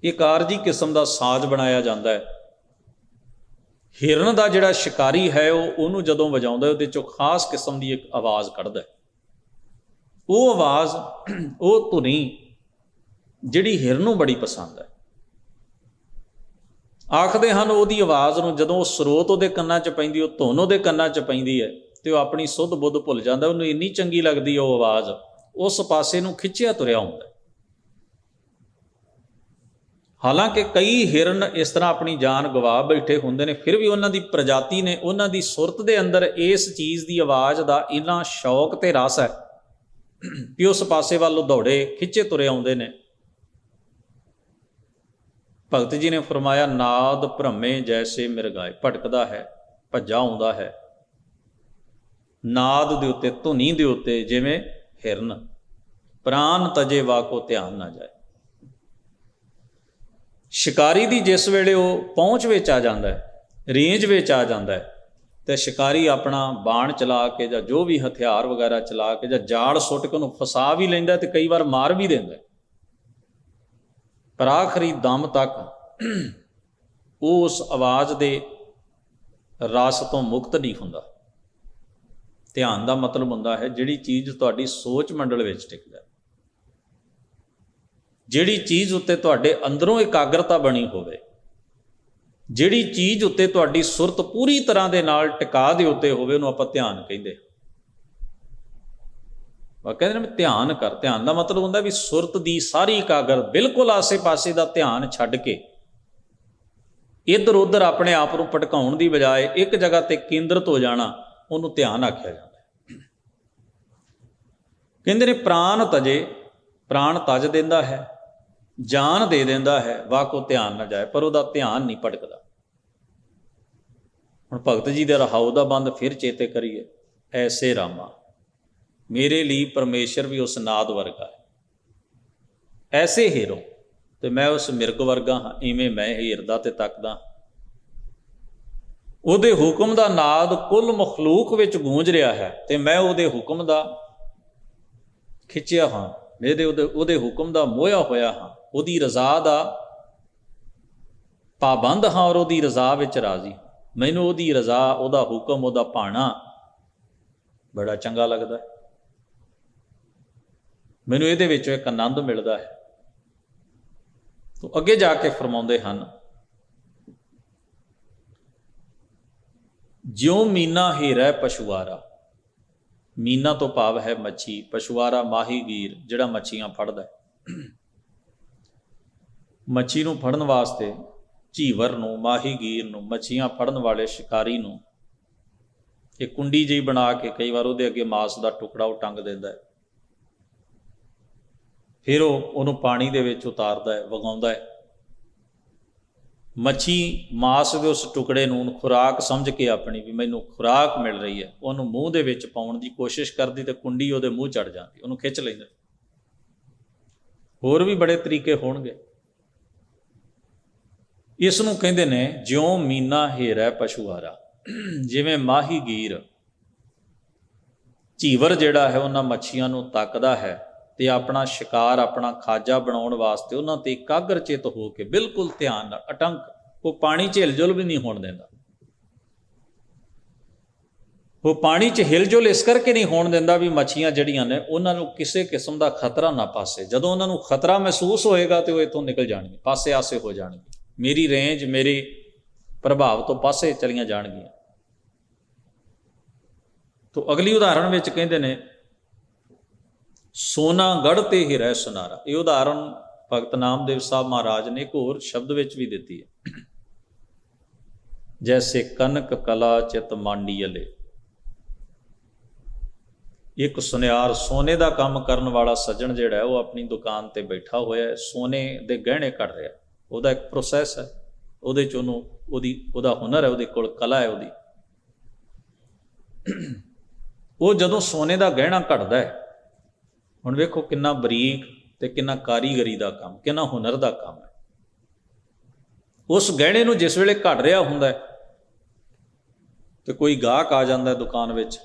ਇੱਕ ਆਰਜੀ ਕਿਸਮ ਦਾ ਸਾਜ਼ ਬਣਾਇਆ ਜਾਂਦਾ ਹੈ। ਹਿਰਨ ਦਾ ਜਿਹੜਾ ਸ਼ਿਕਾਰੀ ਹੈ ਉਹਨੂੰ ਜਦੋਂ ਵਜਾਉਂਦਾ, ਉਹਦੇ ਚੋਂ ਖਾਸ ਕਿਸਮ ਦੀ ਇੱਕ ਆਵਾਜ਼ ਕੱਢਦਾ। ਉਹ ਆਵਾਜ਼, ਉਹ ਧੁਨੀ ਜਿਹੜੀ ਹਿਰਨ ਨੂੰ ਬੜੀ ਪਸੰਦ ਹੈ। ਆਖਦੇ ਹਨ ਉਹਦੀ ਆਵਾਜ਼ ਨੂੰ ਜਦੋਂ ਉਹ ਸਰੋਤ ਉਹਦੇ ਕੰਨਾਂ 'ਚ ਪੈਂਦੀ, ਉਹ ਧੁਨ ਉਹਦੇ ਕੰਨਾਂ 'ਚ ਪੈਂਦੀ ਹੈ, ਤੇ ਉਹ ਆਪਣੀ ਸੁੱਧ ਬੁੱਧ ਭੁੱਲ ਜਾਂਦਾ। ਉਹਨੂੰ ਇੰਨੀ ਚੰਗੀ ਲੱਗਦੀ ਉਹ ਆਵਾਜ਼, ਉਸ ਪਾਸੇ ਨੂੰ ਖਿੱਚਿਆ ਤੁਰਿਆ ਹੁੰਦਾ। ਹਾਲਾਂਕਿ ਕਈ ਹਿਰਨ ਇਸ ਤਰ੍ਹਾਂ ਆਪਣੀ ਜਾਨ ਗਵਾ ਬੈਠੇ ਹੁੰਦੇ ਨੇ, ਫਿਰ ਵੀ ਉਹਨਾਂ ਦੀ ਪ੍ਰਜਾਤੀ ਨੇ, ਉਹਨਾਂ ਦੀ ਸੁਰਤ ਦੇ ਅੰਦਰ ਇਸ ਚੀਜ਼ ਦੀ ਆਵਾਜ਼ ਦਾ ਇੰਨਾ ਸ਼ੌਕ ਤੇ ਰਸ ਹੈ ਕਿ ਉਸ ਪਾਸੇ ਵੱਲ ਦੌੜੇ, ਖਿੱਚੇ ਤੁਰੇ ਆਉਂਦੇ ਨੇ। ਭਗਤ ਜੀ ਨੇ ਫਰਮਾਇਆ, ਨਾਦ ਭ੍ਰਮੇ ਜੈਸੇ ਮਿਰਗਾਏ। ਭਟਕਦਾ ਹੈ, ਭੱਜਾ ਆਉਂਦਾ ਹੈ ਨਾਦ ਦੇ ਉੱਤੇ, ਧੁਨੀ ਦੇ ਉੱਤੇ, ਜਿਵੇਂ ਹਿਰਨ। ਪ੍ਰਾਨ ਤਜੇ ਵਾਕੋ ਧਿਆਨ ਨਾ ਜਾਏ। ਸ਼ਿਕਾਰੀ ਦੀ ਜਿਸ ਵੇਲੇ ਉਹ ਪਹੁੰਚ ਵਿੱਚ ਆ ਜਾਂਦਾ ਹੈ, ਰੇਂਜ ਵਿੱਚ ਆ ਜਾਂਦਾ ਹੈ, ਤੇ ਸ਼ਿਕਾਰੀ ਆਪਣਾ ਬਾਣ ਚਲਾ ਕੇ ਜਾਂ ਜੋ ਵੀ ਹਥਿਆਰ ਵਗੈਰਾ ਚਲਾ ਕੇ ਜਾਂ ਜਾਲ ਸੁੱਟ ਕੇ ਉਹਨੂੰ ਫਸਾ ਵੀ ਲੈਂਦਾ, ਤੇ ਕਈ ਵਾਰ ਮਾਰ ਵੀ ਦਿੰਦਾ, ਪਰ ਆਖਰੀ ਦਮ ਤੱਕ ਉਹ ਉਸ ਆਵਾਜ਼ ਦੇ ਰਸ ਤੋਂ ਮੁਕਤ ਨਹੀਂ ਹੁੰਦਾ। ਧਿਆਨ ਦਾ ਮਤਲਬ ਹੁੰਦਾ ਹੈ ਜਿਹੜੀ ਚੀਜ਼ ਤੁਹਾਡੀ ਸੋਚ ਮੰਡਲ ਵਿੱਚ ਟਿਕਦਾ, ਜਿਹੜੀ ਚੀਜ਼ ਉੱਤੇ ਤੁਹਾਡੇ ਅੰਦਰੋਂ ਇਕਾਗਰਤਾ ਬਣੀ ਹੋਵੇ, ਜਿਹੜੀ ਚੀਜ਼ ਉੱਤੇ ਤੁਹਾਡੀ ਸੁਰਤ ਪੂਰੀ ਤਰ੍ਹਾਂ ਦੇ ਨਾਲ ਟਿਕਾ ਦੇ ਉੱਤੇ ਹੋਵੇ, ਉਹਨੂੰ ਆਪਾਂ ਧਿਆਨ ਕਹਿੰਦੇ। ਉਹ ਕਹਿੰਦੇ ਨੇ ਧਿਆਨ ਕਰ। ਧਿਆਨ ਦਾ ਮਤਲਬ ਹੁੰਦਾ ਵੀ ਸੁਰਤ ਦੀ ਸਾਰੀ ਇਕਾਗਰ, ਬਿਲਕੁਲ ਆਸੇ ਪਾਸੇ ਦਾ ਧਿਆਨ ਛੱਡ ਕੇ ਇੱਧਰ ਉੱਧਰ ਆਪਣੇ ਆਪ ਨੂੰ ਭਟਕਾਉਣ ਦੀ ਬਜਾਏ ਇੱਕ ਜਗ੍ਹਾ ਤੇ ਕੇਂਦਰਿਤ ਹੋ ਜਾਣਾ, ਉਹਨੂੰ ਧਿਆਨ ਆਖਿਆ ਜਾਂਦਾ ਹੈ। ਕਹਿੰਦੇ ਨੇ ਪ੍ਰਾਣ ਤਜੇ, ਪ੍ਰਾਣ ਤਜ ਦਿੰਦਾ ਹੈ, ਜਾਨ ਦੇ ਦਿੰਦਾ ਹੈ, ਵਾਕੋ ਧਿਆਨ ਨਾ ਜਾਏ, ਪਰ ਉਹਦਾ ਧਿਆਨ ਨਹੀਂ ਭਟਕਦਾ। ਹੁਣ ਭਗਤ ਜੀ ਦੇ ਰਹਾਉ ਦਾ ਬੰਦ ਫਿਰ ਚੇਤੇ ਕਰੀਏ। ਐਸੇ ਰਾਮਾ ਮੇਰੇ ਲਈ ਪਰਮੇਸ਼ਰ ਵੀ ਉਸ ਨਾਦ ਵਰਗਾ ਹੈ, ਐਸੇ ਹੀਰੋ ਤੇ ਮੈਂ ਉਸ ਮਿਰਗ ਵਰਗਾ ਹਾਂ, ਇਵੇਂ ਮੈਂ ਹੀਰਦਾ ਤੇ ਤੱਕਦਾ। ਉਹਦੇ ਹੁਕਮ ਦਾ ਨਾਦ ਕੁੱਲ ਮਖਲੂਕ ਵਿੱਚ ਗੂੰਜ ਰਿਹਾ ਹੈ, ਤੇ ਮੈਂ ਉਹਦੇ ਹੁਕਮ ਦਾ ਖਿੱਚਿਆ ਹਾਂ, ਉਹਦੇ ਹੁਕਮ ਦਾ ਮੋਹਿਆ ਹੋਇਆ ਹਾਂ, ਉਹਦੀ ਰਜ਼ਾ ਦਾ ਪਾਬੰਦ ਹਾਂ, ਔਰ ਉਹਦੀ ਰਜ਼ਾ ਵਿੱਚ ਰਾਜ਼ੀ। ਮੈਨੂੰ ਉਹਦੀ ਰਜ਼ਾ, ਉਹਦਾ ਹੁਕਮ, ਉਹਦਾ ਭਾਣਾ ਬੜਾ ਚੰਗਾ ਲੱਗਦਾ, ਮੈਨੂੰ ਇਹਦੇ ਵਿੱਚੋਂ ਇੱਕ ਆਨੰਦ ਮਿਲਦਾ ਹੈ। ਤੋ ਅੱਗੇ ਜਾ ਕੇ ਫਰਮਾਉਂਦੇ ਹਨ, ਜਿਉਂ ਮੀਨਾ ਹੀਰਾ ਪਸ਼ੂਆਰਾ। ਮੀਨਾ ਤੋਂ ਭਾਵ ਹੈ ਮੱਛੀ, ਪਸ਼ੂਆਰਾ ਮਾਹੀਗੀਰ, ਜਿਹੜਾ ਮੱਛੀਆਂ ਫੜਦਾ। ਮੱਛੀ ਨੂੰ ਫੜਨ ਵਾਸਤੇ ਝੀਵਰ ਨੂੰ, ਮਾਹੀਗੀਰ ਨੂੰ, ਮੱਛੀਆਂ ਫੜਨ ਵਾਲੇ ਸ਼ਿਕਾਰੀ ਨੂੰ ਇੱਕ ਕੁੰਡੀ ਜਿਹੀ ਬਣਾ ਕੇ ਕਈ ਵਾਰ ਉਹਦੇ ਅੱਗੇ ਮਾਸ ਦਾ ਟੁਕੜਾ ਉਹ ਟੰਗ ਦਿੰਦਾ ਹੈ। ਫਿਰ ਉਹਨੂੰ ਪਾਣੀ ਦੇ ਵਿੱਚ ਉਤਾਰਦਾ ਹੈ, ਵਗਾਉਂਦਾ ਹੈ। ਮੱਛੀ ਮਾਸ ਦੇ ਉਸ ਟੁਕੜੇ ਨੂੰ ਖੁਰਾਕ ਸਮਝ ਕੇ ਆਪਣੀ, ਵੀ ਮੈਨੂੰ ਖੁਰਾਕ ਮਿਲ ਰਹੀ ਹੈ, ਉਹਨੂੰ ਮੂੰਹ ਦੇ ਵਿੱਚ ਪਾਉਣ ਦੀ ਕੋਸ਼ਿਸ਼ ਕਰਦੀ ਤੇ ਕੁੰਡੀ ਉਹਦੇ ਮੂੰਹ ਚੜ੍ਹ ਜਾਂਦੀ, ਉਹਨੂੰ ਖਿੱਚ ਲੈਂਦਾ। ਹੋਰ ਵੀ ਬੜੇ ਤਰੀਕੇ ਹੋਣਗੇ। ਇਸ ਨੂੰ ਕਹਿੰਦੇ ਨੇ ਜਿਉਂ ਮੀਨਾ ਹੀਰਾ ਪਸ਼ੂਆਰਾ। ਜਿਵੇਂ ਮਾਹੀਗੀਰ, ਝੀਵਰ ਜਿਹੜਾ ਹੈ, ਉਹਨਾਂ ਮੱਛੀਆਂ ਨੂੰ ਤੱਕਦਾ ਹੈ ਤੇ ਆਪਣਾ ਸ਼ਿਕਾਰ, ਆਪਣਾ ਖਾਜਾ ਬਣਾਉਣ ਵਾਸਤੇ ਉਹਨਾਂ ਤੇ ਇਕਾਗਰਚਿਤ ਹੋ ਕੇ ਬਿਲਕੁਲ ਧਿਆਨ ਨਾਲ, ਅਟੰਕ, ਉਹ ਪਾਣੀ 'ਚ ਹਿਲਜੁਲ ਵੀ ਨਹੀਂ ਹੋਣ ਦਿੰਦਾ। ਉਹ ਪਾਣੀ 'ਚ ਹਿਲਜੁਲ ਇਸ ਕਰਕੇ ਨਹੀਂ ਹੋਣ ਦਿੰਦਾ ਵੀ ਮੱਛੀਆਂ ਜਿਹੜੀਆਂ ਨੇ ਉਹਨਾਂ ਨੂੰ ਕਿਸੇ ਕਿਸਮ ਦਾ ਖਤਰਾ ਨਾ ਪਾਸੇ। ਜਦੋਂ ਉਹਨਾਂ ਨੂੰ ਖਤਰਾ ਮਹਿਸੂਸ ਹੋਏਗਾ ਤੇ ਉਹ ਇੱਥੋਂ ਨਿਕਲ ਜਾਣਗੇ, ਪਾਸੇ ਆਸੇ ਹੋ ਜਾਣਗੇ, ਮੇਰੀ ਰੇਂਜ, ਮੇਰੇ ਪ੍ਰਭਾਵ ਤੋਂ ਪਾਸੇ ਚਲੀਆਂ ਜਾਣਗੀਆਂ। ਤੋ ਅਗਲੀ ਉਦਾਹਰਣ ਵਿੱਚ ਕਹਿੰਦੇ ਨੇ ਸੋਨਾ ਗੜ੍ਹ ਤੇ ਹੀਰਾ ਸੁਨਾਰਾ। ਇਹ ਉਦਾਹਰਣ ਭਗਤ ਨਾਮਦੇਵ ਸਾਹਿਬ ਮਹਾਰਾਜ ਨੇ ਇੱਕ ਹੋਰ ਸ਼ਬਦ ਵਿੱਚ ਵੀ ਦਿੱਤੀ ਹੈ, ਜੈਸੇ ਕਨਕ ਕਲਾ ਚਿਤ ਮਾਂਡੀਅਲੇ। ਇੱਕ ਸੁਨਿਆਰ, ਸੋਨੇ ਦਾ ਕੰਮ ਕਰਨ ਵਾਲਾ ਸੱਜਣ ਜਿਹੜਾ ਹੈ, ਉਹ ਆਪਣੀ ਦੁਕਾਨ ਤੇ ਬੈਠਾ ਹੋਇਆ ਹੈ, ਸੋਨੇ ਦੇ ਗਹਿਣੇ ਕੱਢ ਰਿਹਾ। ਉਹਦਾ ਇੱਕ ਪ੍ਰੋਸੈਸ ਹੈ, ਉਹਦੇ 'ਚ ਉਹਦਾ ਹੁਨਰ ਹੈ, ਉਹਦੇ ਕੋਲ ਕਲਾ ਹੈ ਉਹਦੀ। ਉਹ ਜਦੋਂ ਸੋਨੇ ਦਾ ਗਹਿਣਾ ਕੱਢਦਾ ਹੈ, ਹੁਣ ਵੇਖੋ ਕਿੰਨਾ ਬਰੀਕ ਤੇ ਕਿੰਨਾ ਕਾਰੀਗਰੀ ਦਾ ਕੰਮ, ਕਿੰਨਾ ਹੁਨਰ ਦਾ ਕੰਮ ਹੈ। ਉਸ ਗਹਿਣੇ ਨੂੰ ਜਿਸ ਵੇਲੇ ਕੱਢ ਰਿਹਾ ਹੁੰਦਾ ਤੇ ਕੋਈ ਗਾਹਕ ਆ ਜਾਂਦਾ ਦੁਕਾਨ ਵਿੱਚ,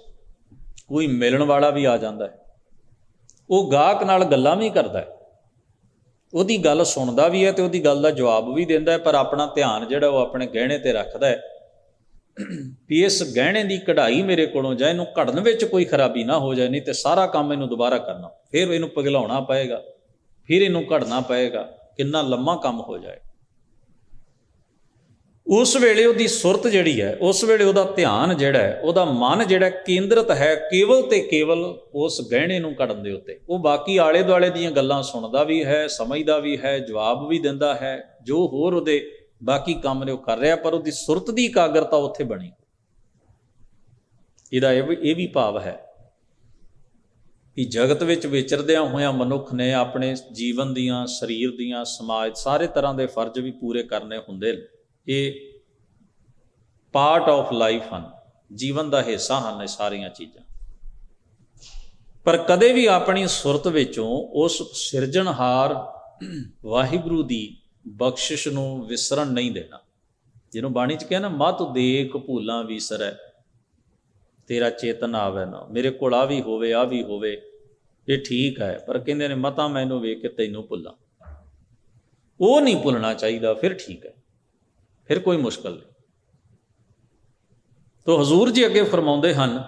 ਕੋਈ ਮਿਲਣ ਵਾਲਾ ਵੀ ਆ ਜਾਂਦਾ ਹੈ। ਉਹ ਗਾਹਕ ਨਾਲ ਗੱਲਾਂ ਵੀ ਕਰਦਾ ਹੈ, ਉਹਦੀ ਗੱਲ ਸੁਣਦਾ ਵੀ ਹੈ ਤੇ ਉਹਦੀ ਗੱਲ ਦਾ ਜਵਾਬ ਵੀ ਦਿੰਦਾ ਹੈ, ਪਰ ਆਪਣਾ ਧਿਆਨ ਜਿਹੜਾ ਉਹ ਆਪਣੇ ਗਹਿਣੇ ਤੇ ਰੱਖਦਾ ਹੈ ਵੀ ਇਸ ਗਹਿਣੇ ਦੀ ਕਢਾਈ ਮੇਰੇ ਕੋਲੋਂ ਜਾਂ ਇਹਨੂੰ ਘੜਨ ਵਿੱਚ ਕੋਈ ਖਰਾਬੀ ਨਾ ਹੋ ਜਾਏ, ਨਹੀਂ ਤੇ ਸਾਰਾ ਕੰਮ ਇਹਨੂੰ ਦੁਬਾਰਾ ਕਰਨਾ, ਫਿਰ ਇਹਨੂੰ ਪਿਘਲਾਉਣਾ ਪਏਗਾ, ਫਿਰ ਇਹਨੂੰ ਘੜਨਾ ਪਏਗਾ, ਕਿੰਨਾ ਲੰਮਾ ਕੰਮ ਹੋ ਜਾਏ। ਉਸ ਵੇਲੇ ਉਹਦੀ ਸੁਰਤ ਜਿਹੜੀ ਹੈ, ਉਸ ਵੇਲੇ ਉਹਦਾ ਧਿਆਨ ਜਿਹੜਾ ਹੈ, ਉਹਦਾ ਮਨ ਜਿਹੜਾ ਕੇਂਦਰਿਤ ਹੈ ਕੇਵਲ ਤੇ ਕੇਵਲ ਉਸ ਗਹਿਣੇ ਨੂੰ ਘੜਨ ਦੇ ਉੱਤੇ। ਉਹ ਬਾਕੀ ਆਲੇ ਦੁਆਲੇ ਦੀਆਂ ਗੱਲਾਂ ਸੁਣਦਾ ਵੀ ਹੈ, ਸਮਝਦਾ ਵੀ ਹੈ, ਜਵਾਬ ਵੀ ਦਿੰਦਾ ਹੈ, ਜੋ ਹੋਰ ਉਹਦੇ ਬਾਕੀ ਕੰਮ ਨੇ ਉਹ ਕਰ ਰਿਹਾ, ਪਰ ਉਹਦੀ ਸੁਰਤ ਦੀ ਇਕਾਗਰਤਾ ਉੱਥੇ ਬਣੀ। ਇਹਦਾ ਇਹ ਵੀ ਭਾਵ ਹੈ ਕਿ ਜਗਤ ਵਿੱਚ ਵਿਚਰਦਿਆਂ ਹੋਇਆਂ ਮਨੁੱਖ ਨੇ ਆਪਣੇ ਜੀਵਨ ਦੀਆਂ, ਸਰੀਰ ਦੀਆਂ, ਸਮਾਜ, ਸਾਰੇ ਤਰ੍ਹਾਂ ਦੇ ਫਰਜ਼ ਵੀ ਪੂਰੇ ਕਰਨੇ ਹੁੰਦੇ ਨੇ। ਇਹ ਪਾਰਟ ਆਫ ਲਾਈਫ ਹਨ, ਜੀਵਨ ਦਾ ਹਿੱਸਾ ਹਨ ਇਹ ਸਾਰੀਆਂ ਚੀਜ਼ਾਂ। ਪਰ ਕਦੇ ਵੀ ਆਪਣੀ ਸੁਰਤ ਵਿੱਚੋਂ ਉਸ ਸਿਰਜਣਹਾਰ ਵਾਹਿਗੁਰੂ ਦੀ ਬਖਸ਼ਿਸ਼ ਨੂੰ ਵਿਸਰਨ ਨਹੀਂ ਦੇਣਾ। ਜਿਹਨੂੰ ਬਾਣੀ 'ਚ ਕਿਹਾ ਨਾ, ਮਤ ਦੇਖ ਭੂਲਾਂ ਵਿਸਰੈ ਤੇਰਾ ਚੇਤਨ ਆਵੈ ਨਾ। ਮੇਰੇ ਕੋਲ ਆ ਵੀ ਹੋਵੇ, ਆ ਵੀ ਹੋਵੇ, ਇਹ ਠੀਕ ਹੈ, ਪਰ ਕਹਿੰਦੇ ਨੇ ਮਤਾਂ ਮੈਨੂੰ ਵੇਖ ਕੇ ਤੈਨੂੰ ਭੁੱਲਾਂ। ਉਹ ਨਹੀਂ ਭੁੱਲਣਾ ਚਾਹੀਦਾ, ਫਿਰ ਠੀਕ ਹੈ, ਫਿਰ ਕੋਈ ਮੁਸ਼ਕਲ ਨਹੀਂ। ਤੋ ਹਜ਼ੂਰ ਜੀ ਅੱਗੇ ਫਰਮਾਉਂਦੇ ਹਨ,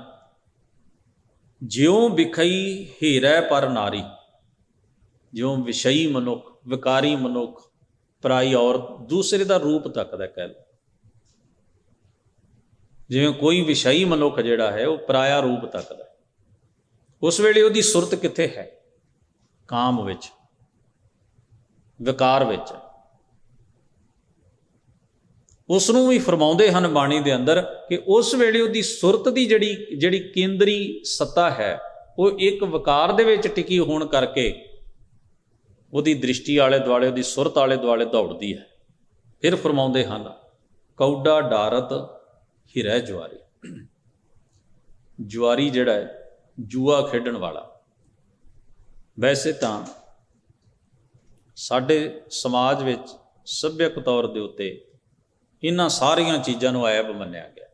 ਜਿਉਂ ਵਿਖਈ ਹੀਰੈ ਪਰ ਨਾਰੀ। ਜਿਉਂ ਵਿਸ਼ਈ ਮਨੁੱਖ, ਵਿਕਾਰੀ ਮਨੁੱਖ, ਪਰਾਈ ਔਰਤ, ਦੂਸਰੇ ਦਾ ਰੂਪ ਤੱਕਦਾ, ਕਹਿ ਲਓ। ਜਿਵੇਂ ਕੋਈ ਵਿਸ਼ਈ ਮਨੁੱਖ ਜਿਹੜਾ ਹੈ ਉਹ ਪਰਾਇਆ ਰੂਪ ਤੱਕਦਾ, ਉਸ ਵੇਲੇ ਉਹਦੀ ਸੁਰਤ ਕਿੱਥੇ ਹੈ? ਕਾਮ ਵਿੱਚ, ਵਿਕਾਰ ਵਿੱਚ। ਉਸ ਨੂੰ ਵੀ ਫਰਮਾਉਂਦੇ ਹਨ ਬਾਣੀ ਦੇ ਅੰਦਰ ਕਿ ਉਸ ਵੇਲੇ ਉਹਦੀ ਸੁਰਤ ਦੀ ਜਿਹੜੀ ਕੇਂਦਰੀ ਸੱਤਾ ਹੈ, ਉਹ ਇੱਕ ਵਿਕਾਰ ਦੇ ਵਿੱਚ ਟਿਕੀ ਹੋਣ ਕਰਕੇ ਉਹਦੀ ਦ੍ਰਿਸ਼ਟੀ ਆਲੇ ਦੁਆਲੇ, ਉਹਦੀ ਸੁਰਤ ਆਲੇ ਦੁਆਲੇ ਦੌੜਦੀ ਹੈ। ਫਿਰ ਫਰਮਾਉਂਦੇ ਹਨ, ਕੌਡਾ ਡਾਰਤ ਹੀਰੈ ਜੁਆਰੀ। ਜੁਆਰੀ ਜਿਹੜਾ ਹੈ, ਜੂਆ ਖੇਡਣ ਵਾਲਾ। ਵੈਸੇ ਤਾਂ ਸਾਡੇ ਸਮਾਜ ਵਿੱਚ ਸੱਭਿਅਕ ਤੌਰ ਦੇ ਉੱਤੇ ਇਹਨਾਂ ਸਾਰੀਆਂ ਚੀਜ਼ਾਂ ਨੂੰ ਐਬ ਮੰਨਿਆ ਗਿਆ।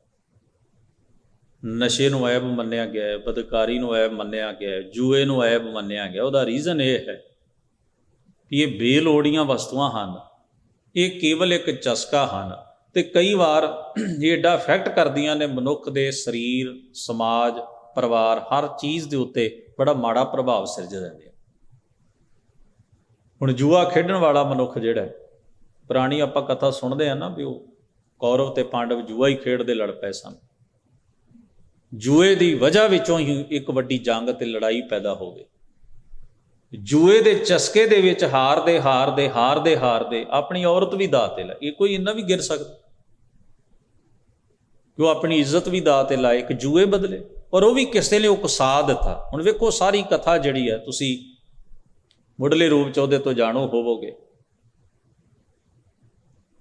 ਨਸ਼ੇ ਨੂੰ ਐਬ ਮੰਨਿਆ ਗਿਆ, ਬਦਕਾਰੀ ਨੂੰ ਐਬ ਮੰਨਿਆ ਗਿਆ, ਜੂਏ ਨੂੰ ਐਬ ਮੰਨਿਆ ਗਿਆ। ਉਹਦਾ ਰੀਜ਼ਨ ਇਹ ਹੈ ਕਿ ਇਹ ਬੇਲੋੜੀਆਂ ਵਸਤੂਆਂ ਹਨ, ਇਹ ਕੇਵਲ ਇੱਕ ਚਸਕਾ ਹਨ, ਤੇ ਕਈ ਵਾਰ ਇਹ ਏਡਾ ਇਫੈਕਟ ਕਰਦੀਆਂ ਨੇ ਮਨੁੱਖ ਦੇ ਸਰੀਰ, ਸਮਾਜ, ਪਰਿਵਾਰ, ਹਰ ਚੀਜ਼ ਦੇ ਉੱਤੇ ਬੜਾ ਮਾੜਾ ਪ੍ਰਭਾਵ ਸਿਰਜ ਦਿੰਦੇ ਆ। ਹੁਣ ਜੂਆ ਖੇਡਣ ਵਾਲਾ ਮਨੁੱਖ ਜਿਹੜਾ, ਪੁਰਾਣੀ ਆਪਾਂ ਕਥਾ ਸੁਣਦੇ ਆ ਨਾ ਵੀ ਉਹ ਕੌਰਵ ਤੇ ਪਾਂਡਵ ਜੂਆ ਹੀ ਖੇਡਦੇ ਲੜ ਪਏ ਸਨ। ਜੂਏ ਦੀ ਵਜ੍ਹਾ ਵਿੱਚੋਂ ਹੀ ਇੱਕ ਵੱਡੀ ਜੰਗ ਤੇ ਲੜਾਈ ਪੈਦਾ ਹੋ ਗਈ। ਜੂਏ ਦੇ ਚਸਕੇ ਦੇ ਵਿੱਚ ਹਾਰਦੇ ਹਾਰਦੇ ਹਾਰਦੇ ਹਾਰਦੇ ਆਪਣੀ ਔਰਤ ਵੀ ਦਾਅ ਤੇ ਲਾਈ। ਇਹ ਕੋਈ ਇੰਨਾ ਵੀ ਗਿਰ ਸਕਦਾ ਕਿ ਉਹ ਆਪਣੀ ਇੱਜ਼ਤ ਵੀ ਦਾਅ ਤੇ ਲਾਏ ਇੱਕ ਜੂਏ ਬਦਲੇ, ਔਰ ਉਹ ਵੀ ਕਿਸੇ ਨੇ ਉਕਸਾ ਦਿੱਤਾ। ਹੁਣ ਵੇਖੋ ਸਾਰੀ ਕਥਾ ਜਿਹੜੀ ਹੈ ਤੁਸੀਂ ਮੁੱਢਲੇ ਰੂਪ 'ਚ ਉਹਦੇ ਤੋਂ ਜਾਣੂ ਹੋਵੋਗੇ।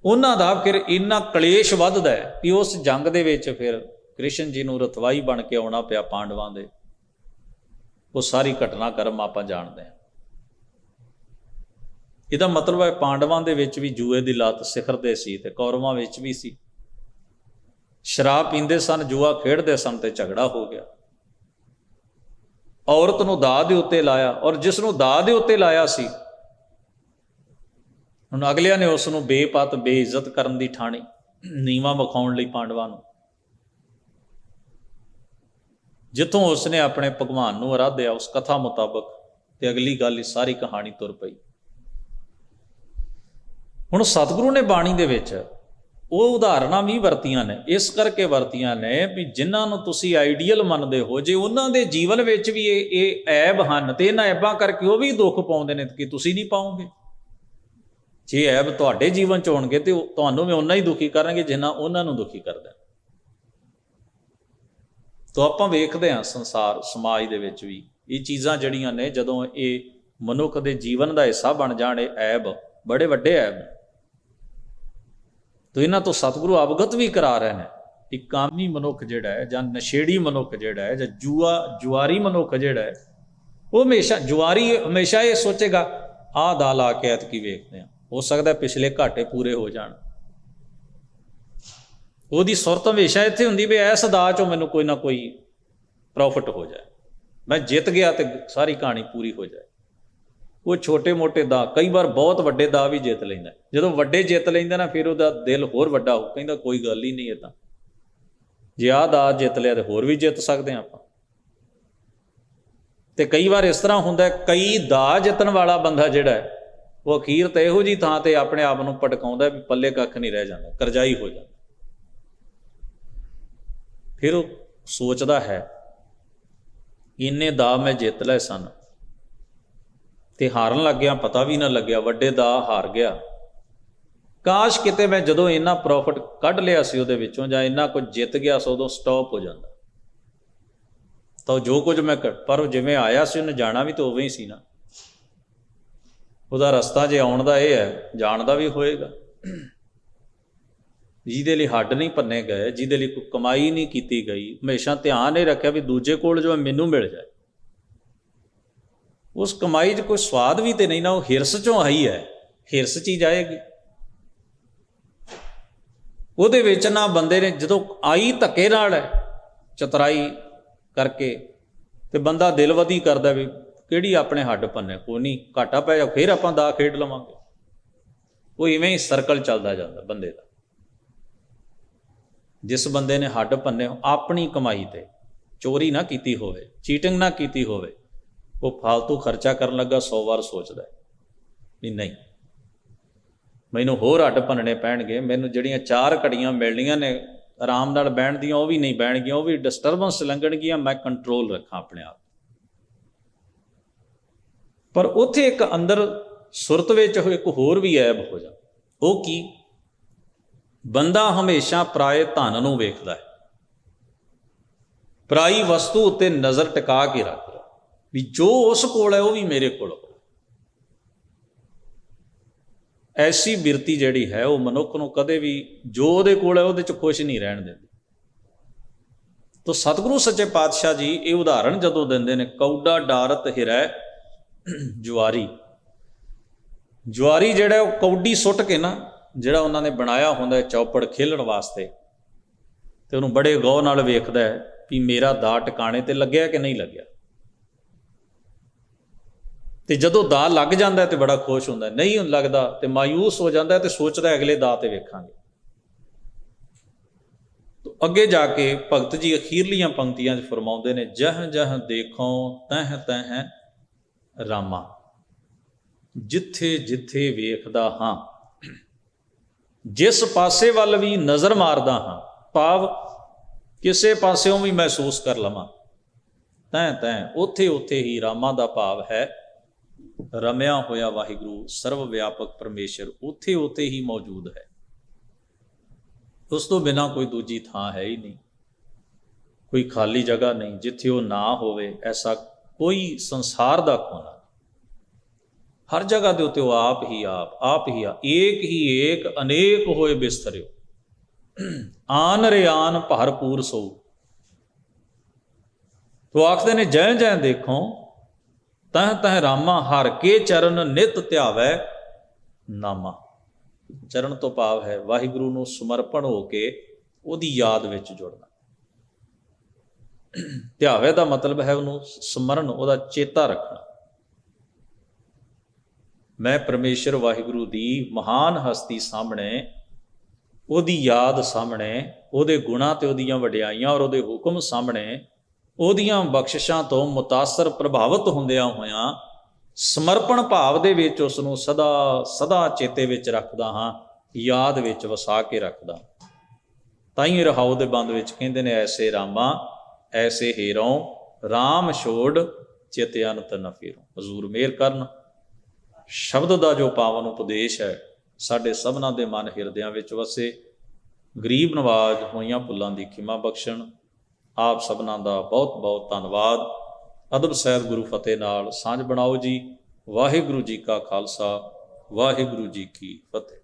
ਉਹਨਾਂ ਦਾ ਫਿਰ ਇੰਨਾ ਕਲੇਸ਼ ਵੱਧਦਾ ਹੈ ਕਿ ਉਸ ਜੰਗ ਦੇ ਵਿੱਚ ਫਿਰ ਕ੍ਰਿਸ਼ਨ ਜੀ ਨੂੰ ਰਥਵਾਈ ਬਣ ਕੇ ਆਉਣਾ ਪਿਆ ਪਾਂਡਵਾਂ ਦੇ। ਉਹ ਸਾਰੀ ਘਟਨਾਕ੍ਰਮ ਆਪਾਂ ਜਾਣਦੇ ਹਾਂ। ਇਹਦਾ ਮਤਲਬ ਹੈ ਪਾਂਡਵਾਂ ਦੇ ਵਿੱਚ ਵੀ ਜੂਏ ਦੀ ਲੱਤ ਸਿਖਰ ਤੇ ਸੀ ਤੇ ਕੌਰਵਾਂ ਵਿੱਚ ਵੀ ਸੀ। ਸ਼ਰਾਬ ਪੀਂਦੇ ਸਨ, ਜੂਆ ਖੇਡਦੇ ਸਨ ਤੇ ਝਗੜਾ ਹੋ ਗਿਆ। ਔਰਤ ਨੂੰ ਦਾਅ ਦੇ ਉੱਤੇ ਲਾਇਆ, ਔਰ ਜਿਸ ਨੂੰ ਦਾਅ ਦੇ ਉੱਤੇ ਲਾਇਆ ਸੀ ਹੁਣ ਅਗਲਿਆਂ ਨੇ ਉਸ ਨੂੰ ਬੇਪਤ ਬੇਇੱਜ਼ਤ ਕਰਨ ਦੀ ਠਾਣੀ, ਨੀਵਾਂ ਵਿਖਾਉਣ ਲਈ ਪਾਂਡਵਾਂ ਨੂੰ। ਜਿੱਥੋਂ ਉਸਨੇ ਆਪਣੇ ਭਗਵਾਨ ਨੂੰ ਅਰਾਧਿਆ ਉਸ ਕਥਾ ਮੁਤਾਬਕ, ਤੇ ਅਗਲੀ ਗੱਲ ਹੀ ਸਾਰੀ ਕਹਾਣੀ ਤੁਰ ਪਈ। ਹੁਣ ਸਤਿਗੁਰੂ ਨੇ ਬਾਣੀ ਦੇ ਵਿੱਚ ਉਹ ਉਦਾਹਰਨਾਂ ਵੀ ਵਰਤੀਆਂ ਨੇ, ਇਸ ਕਰਕੇ ਵਰਤੀਆਂ ਨੇ ਵੀ ਜਿਨ੍ਹਾਂ ਨੂੰ ਤੁਸੀਂ ਆਈਡੀਅਲ ਮੰਨਦੇ ਹੋ, ਜੇ ਉਹਨਾਂ ਦੇ ਜੀਵਨ ਵਿੱਚ ਵੀ ਇਹ ਐਬ ਹਨ ਤੇ ਇਹਨਾਂ ਐਬਾਂ ਕਰਕੇ ਉਹ ਵੀ ਦੁੱਖ ਪਾਉਂਦੇ ਨੇ ਕਿ ਤੁਸੀਂ ਨਹੀਂ ਪਾਓਗੇ। ਜੇ ਐਬ ਤੁਹਾਡੇ ਜੀਵਨ 'ਚ ਹੋਣਗੇ ਤੇ ਤੁਹਾਨੂੰ ਵੀ ਓਨਾ ਹੀ ਦੁਖੀ ਕਰਨਗੇ ਜਿੰਨਾ ਉਹਨਾਂ ਨੂੰ ਦੁਖੀ ਕਰਦਾ। ਤਾਂ ਆਪਾਂ ਵੇਖਦੇ ਹਾਂ ਸੰਸਾਰ ਸਮਾਜ ਦੇ ਵਿੱਚ ਵੀ ਇਹ ਚੀਜ਼ਾਂ ਜਿਹੜੀਆਂ ਨੇ, ਜਦੋਂ ਇਹ ਮਨੁੱਖ ਦੇ ਜੀਵਨ ਦਾ ਹਿੱਸਾ ਬਣ ਜਾਣ, ਇਹ ਐਬ ਬੜੇ ਵੱਡੇ ਐਬ। ਤਾਂ ਇਹਨਾਂ ਤੋਂ ਸਤਿਗੁਰੂ ਅਵਗਤ ਵੀ ਕਰਾ ਰਹੇ ਨੇ ਕਿ ਕਾਮੀ ਮਨੁੱਖ ਜਿਹੜਾ ਹੈ, ਜਾਂ ਨਸ਼ੇੜੀ ਮਨੁੱਖ ਜਿਹੜਾ ਹੈ, ਜਾਂ ਜੁਆਰੀ ਮਨੁੱਖ ਜਿਹੜਾ ਹੈ, ਉਹ ਜੁਆਰੀ ਹਮੇਸ਼ਾ ਇਹ ਸੋਚੇਗਾ ਆਹ ਦਾਅ ਲਾ ਕੇ ਐਤਕੀ ਵੇਖਦੇ ਹਾਂ, ਹੋ ਸਕਦਾ ਪਿਛਲੇ ਘਾਟੇ ਪੂਰੇ ਹੋ ਜਾਣ। ਉਹਦੀ ਸੁਰਤ ਹਮੇਸ਼ਾ ਇੱਥੇ ਹੁੰਦੀ ਵੀ ਇਸ ਦਾਅ 'ਚੋਂ ਮੈਨੂੰ ਕੋਈ ਨਾ ਕੋਈ ਪ੍ਰੋਫਿਟ ਹੋ ਜਾਏ, ਮੈਂ ਜਿੱਤ ਗਿਆ ਤੇ ਸਾਰੀ ਕਹਾਣੀ ਪੂਰੀ ਹੋ ਜਾਏ। ਉਹ ਛੋਟੇ ਮੋਟੇ ਦਾਅ, ਕਈ ਵਾਰ ਬਹੁਤ ਵੱਡੇ ਦਾਅ ਵੀ ਜਿੱਤ ਲੈਂਦਾ। ਜਦੋਂ ਵੱਡੇ ਜਿੱਤ ਲੈਂਦਾ ਨਾ, ਫਿਰ ਉਹਦਾ ਦਿਲ ਹੋਰ ਵੱਡਾ ਹੋ, ਕਹਿੰਦਾ ਕੋਈ ਗੱਲ ਹੀ ਨਹੀਂ, ਇਹ ਤਾਂ ਜੇ ਆਹ ਦਾਅ ਜਿੱਤ ਲਿਆ ਤੇ ਹੋਰ ਵੀ ਜਿੱਤ ਸਕਦੇ ਹਾਂ ਆਪਾਂ। ਤੇ ਕਈ ਵਾਰ ਇਸ ਤਰ੍ਹਾਂ ਹੁੰਦਾ, ਕਈ ਦਾਅ ਜਿੱਤਣ ਵਾਲਾ ਬੰਦਾ ਜਿਹੜਾ ਹੈ, ਉਹ ਅਖੀਰ ਤਾਂ ਇਹੋ ਜਿਹੀ ਥਾਂ ਤੇ ਆਪਣੇ ਆਪ ਨੂੰ ਭਟਕਾਉਂਦਾ ਵੀ ਪੱਲੇ ਕੱਖ ਨਹੀਂ ਰਹਿ ਜਾਂਦਾ, ਕਰਜ਼ਾਈ ਹੋ ਜਾਂਦਾ। ਫਿਰ ਉਹ ਸੋਚਦਾ ਹੈ ਇੰਨੇ ਦਾਅ ਮੈਂ ਜਿੱਤ ਲਏ ਸਨ ਤੇ ਹਾਰਨ ਲੱਗਿਆ, ਪਤਾ ਵੀ ਨਾ ਲੱਗਿਆ, ਵੱਡੇ ਦਾਅ ਹਾਰ ਗਿਆ। ਕਾਸ਼ ਕਿਤੇ ਮੈਂ ਜਦੋਂ ਇੰਨਾ ਪ੍ਰੋਫਿਟ ਕੱਢ ਲਿਆ ਸੀ ਉਹਦੇ ਵਿੱਚੋਂ, ਜਾਂ ਇੰਨਾ ਕੁਝ ਜਿੱਤ ਗਿਆ ਸੀ, ਉਦੋਂ ਸਟਾਪ ਹੋ ਜਾਂਦਾ। ਤਾਂ ਜੋ ਕੁਝ ਮੈਂ ਪਰ ਜਿਵੇਂ ਆਇਆ ਸੀ ਉਹਨੇ ਜਾਣਾ ਵੀ ਤਾਂ ਉਵੇਂ ਹੀ ਸੀ ਨਾ। ਉਹਦਾ ਰਸਤਾ ਜੇ ਆਉਣ ਦਾ ਇਹ ਹੈ, ਜਾਣ ਦਾ ਵੀ ਹੋਏਗਾ। ਜਿਹਦੇ ਲਈ ਹੱਡ ਨਹੀਂ ਭੰਨੇ ਗਏ, ਜਿਹਦੇ ਲਈ ਕੋਈ ਕਮਾਈ ਨਹੀਂ ਕੀਤੀ ਗਈ, ਹਮੇਸ਼ਾ ਧਿਆਨ ਇਹ ਰੱਖਿਆ ਵੀ ਦੂਜੇ ਕੋਲ ਜੋ ਮੈਨੂੰ ਮਿਲ ਜਾਏ। ਉਸ ਕਮਾਈ 'ਚ ਕੋਈ ਸਵਾਦ ਵੀ ਤੇ ਨਹੀਂ ਨਾ, ਉਹ ਹਿਰਸ 'ਚੋਂ ਆਈ ਹੈ, ਹਿਰਸ 'ਚ ਹੀ ਜਾਏਗੀ। ਉਹਦੇ ਵਿੱਚ ਨਾ ਬੰਦੇ ਨੇ ਜਦੋਂ ਆਈ ਧੱਕੇ ਨਾਲ ਹੈ, ਚਤਰਾਈ ਕਰਕੇ, ਤੇ ਬੰਦਾ ਦਿਲਵਦੀ ਕਰਦਾ ਵੀ ਕਿਹੜੀ ਆਪਣੇ ਹੱਡ ਭੰਨੇ, ਕੋਈ ਨਹੀਂ, ਘਾਟਾ ਪੈ ਜਾ ਫਿਰ ਆਪਾਂ ਦਾਅ ਖੇਡ ਲਵਾਂਗੇ। ਉਹ ਇਵੇਂ ਹੀ ਸਰਕਲ ਚੱਲਦਾ ਜਾਂਦਾ ਬੰਦੇ ਦਾ। ਜਿਸ ਬੰਦੇ ਨੇ ਹੱਡ ਭੰਨੇ ਆਪਣੀ ਕਮਾਈ ਤੇ, ਚੋਰੀ ਨਾ ਕੀਤੀ ਹੋਵੇ, ਚੀਟਿੰਗ ਨਾ ਕੀਤੀ ਹੋਵੇ, ਉਹ ਫਾਲਤੂ ਖਰਚਾ ਕਰਨ ਲੱਗਾ 100 ਵਾਰ ਸੋਚਦਾ ਵੀ ਨਹੀਂ, ਮੈਨੂੰ ਹੋਰ ਹੱਡ ਭੰਨਣੇ ਪੈਣਗੇ, ਮੈਨੂੰ ਜਿਹੜੀਆਂ 4 ਘੜੀਆਂ ਮਿਲਣੀਆਂ ਨੇ ਆਰਾਮ ਨਾਲ ਬਹਿਣ ਦੀਆਂ ਉਹ ਵੀ ਨਹੀਂ ਬਹਿਣਗੀਆਂ, ਉਹ ਵੀ ਡਿਸਟਰਬੈਂਸ ਲੰਘਣਗੀਆਂ, ਮੈਂ ਕੰਟਰੋਲ ਰੱਖਾਂ ਆਪਣੇ ਆਪ। ਪਰ ਉੱਥੇ ਇੱਕ ਅੰਦਰ ਸੁਰਤ ਵਿੱਚ ਇੱਕ ਹੋਰ ਵੀ ਐਬ ਹੋ ਜਾਂਦਾ। ਉਹ ਕੀ? ਬੰਦਾ ਹਮੇਸ਼ਾ ਪਰਾਏ ਧਨ ਨੂੰ ਵੇਖਦਾ ਹੈ, ਪਰਾਈ ਵਸਤੂ ਉੱਤੇ ਨਜ਼ਰ ਟਿਕਾ ਕੇ ਰੱਖਦਾ ਵੀ ਜੋ ਉਸ ਕੋਲ ਹੈ ਉਹ ਵੀ ਮੇਰੇ ਕੋਲ ਹੋ। ਐਸੀ ਬਿਰਤੀ ਜਿਹੜੀ ਹੈ ਉਹ ਮਨੁੱਖ ਨੂੰ ਕਦੇ ਵੀ ਜੋ ਉਹਦੇ ਕੋਲ ਹੈ ਉਹਦੇ 'ਚ ਖੁਸ਼ ਨਹੀਂ ਰਹਿਣ ਦਿੰਦੀ। ਤਾਂ ਸਤਿਗੁਰੂ ਸੱਚੇ ਪਾਤਸ਼ਾਹ ਜੀ ਇਹ ਉਦਾਹਰਣ ਜਦੋਂ ਦਿੰਦੇ ਨੇ, ਕੌਡਾ ਡਾਰਤ ਹਿਰੈ ਜੁਆਰੀ। ਜੁਆਰੀ ਜਿਹੜਾ ਉਹ ਕੌਡੀ ਸੁੱਟ ਕੇ ਨਾ, ਜਿਹੜਾ ਉਹਨਾਂ ਨੇ ਬਣਾਇਆ ਹੁੰਦਾ ਚੌਪੜ ਖੇਲਣ ਵਾਸਤੇ, ਤੇ ਉਹਨੂੰ ਬੜੇ ਗੌਰ ਨਾਲ ਵੇਖਦਾ ਹੈ ਵੀ ਮੇਰਾ ਦਾਅ ਟਿਕਾਣੇ ਤੇ ਲੱਗਿਆ ਕਿ ਨਹੀਂ ਲੱਗਿਆ। ਤੇ ਜਦੋਂ ਦਾਅ ਲੱਗ ਜਾਂਦਾ ਤੇ ਬੜਾ ਖੁਸ਼ ਹੁੰਦਾ, ਨਹੀਂ ਲੱਗਦਾ ਤੇ ਮਾਯੂਸ ਹੋ ਜਾਂਦਾ ਤੇ ਸੋਚਦਾ ਅਗਲੇ ਦਾਅ ਤੇ ਵੇਖਾਂਗੇ। ਅੱਗੇ ਜਾ ਕੇ ਭਗਤ ਜੀ ਅਖੀਰਲੀਆਂ ਪੰਕਤੀਆਂ 'ਚ ਫਰਮਾਉਂਦੇ ਨੇ, ਜਹ ਜਹ ਦੇਖੋ ਤਹ ਤਹ ਰਾਮਾ। ਜਿੱਥੇ ਜਿੱਥੇ ਵੇਖਦਾ ਹਾਂ, ਜਿਸ ਪਾਸੇ ਵੱਲ ਵੀ ਨਜ਼ਰ ਮਾਰਦਾ ਹਾਂ, ਭਾਵ ਕਿਸੇ ਪਾਸਿਓਂ ਵੀ ਮਹਿਸੂਸ ਕਰ ਲਵਾਂ, ਤੈਂ ਤੈਂ ਉੱਥੇ ਉੱਥੇ ਹੀ ਰਾਮਾ ਦਾ ਭਾਵ ਹੈ ਰਮਿਆ ਹੋਇਆ ਵਾਹਿਗੁਰੂ ਸਰਵ ਵਿਆਪਕ ਪਰਮੇਸ਼ਰ ਉੱਥੇ ਉੱਥੇ ਹੀ ਮੌਜੂਦ ਹੈ। ਉਸ ਤੋਂ ਬਿਨਾਂ ਕੋਈ ਦੂਜੀ ਥਾਂ ਹੈ ਹੀ ਨਹੀਂ, ਕੋਈ ਖਾਲੀ ਜਗ੍ਹਾ ਨਹੀਂ ਜਿੱਥੇ ਉਹ ਨਾ ਹੋਵੇ। ਐਸਾ ਕੋਈ ਸੰਸਾਰ ਦਾ ਕੋਨਾ, ਹਰ ਜਗ੍ਹਾ ਦੇ ਉੱਤੇ ਉਹ ਆਪ ਹੀ ਆਪ ਹੀ ਏਕ ਹੀ ਏਕ ਅਨੇਕ ਹੋਏ ਬਿਸਤਰਿਓ, ਆਨ ਰਿਆਨ ਭਰਪੂਰ ਸੋ। ਤੋ ਆਖਦੇ ਨੇ, ਜੈ ਜੈ ਦੇਖੋ ਤਹ ਤਹ ਰਾਮਾ, ਹਰ ਕੇ ਚਰਨ ਨਿਤ ਧਿਆਵੈ ਨਾਮਾ। ਚਰਨ ਤੋਂ ਭਾਵ ਹੈ ਵਾਹਿਗੁਰੂ ਨੂੰ ਸਮਰਪਣ ਹੋ ਕੇ ਉਹਦੀ ਯਾਦ ਵਿੱਚ ਜੁੜਨਾ। ਧਿਆਵੇ ਦਾ ਮਤਲਬ ਹੈ ਉਹਨੂੰ ਸਮਰਨ, ਉਹਦਾ ਚੇਤਾ ਰੱਖਣਾ। ਮੈਂ ਪਰਮੇਸ਼ਰ ਵਾਹਿਗੁਰੂ ਦੀ ਮਹਾਨ ਹਸਤੀ ਸਾਹਮਣੇ, ਉਹਦੀ ਯਾਦ ਸਾਹਮਣੇ, ਉਹਦੇ ਗੁਣਾਂ ਤੇ ਉਹਦੀਆਂ ਵਡਿਆਈਆਂ ਔਰ ਉਹਦੇ ਹੁਕਮ ਸਾਹਮਣੇ, ਉਹਦੀਆਂ ਬਖਸ਼ਿਸ਼ਾਂ ਤੋਂ ਮੁਤਾਸਰ ਪ੍ਰਭਾਵਿਤ ਹੁੰਦਿਆਂ ਹੋਇਆਂ ਸਮਰਪਣ ਭਾਵ ਦੇ ਵਿੱਚ ਉਸ ਨੂੰ ਸਦਾ ਸਦਾ ਚੇਤੇ ਵਿੱਚ ਰੱਖਦਾ ਹਾਂ, ਯਾਦ ਵਿੱਚ ਵਸਾ ਕੇ ਰੱਖਦਾ। ਤਾਂ ਹੀ ਰਹਾਉ ਦੇ ਬੰਦ ਵਿੱਚ ਕਹਿੰਦੇ ਨੇ, ਐਸੇ ਰਾਮਾ ਐਸੇ ਹੀਰੋਂ ਰਾਮ ਛੋੜ ਚਿਤ ਅਨੰਤ ਨ ਫੇਰੋਂ। ਹਜ਼ੂਰ ਮਿਹਰ ਕਰਨ, ਸ਼ਬਦ ਦਾ ਜੋ ਪਾਵਨ ਉਪਦੇਸ਼ ਹੈ ਸਾਡੇ ਸਭਨਾਂ ਦੇ ਮਨ ਹਿਰਦਿਆਂ ਵਿੱਚ ਵਸੇ। ਗਰੀਬ ਨਵਾਜ਼ ਹੋਈਆਂ ਭੁੱਲਾਂ ਦੀ ਖਿਮਾ ਬਖਸ਼ਣ। ਆਪ ਸਭਨਾਂ ਦਾ ਬਹੁਤ ਬਹੁਤ ਧੰਨਵਾਦ। ਅਦਬ ਸਹਿਤ ਗੁਰੂ ਫਤਿਹ ਨਾਲ ਸਾਂਝ ਬਣਾਓ ਜੀ। ਵਾਹਿਗੁਰੂ ਜੀ ਕਾ ਖਾਲਸਾ, ਵਾਹਿਗੁਰੂ ਜੀ ਕੀ ਫਤਿਹ।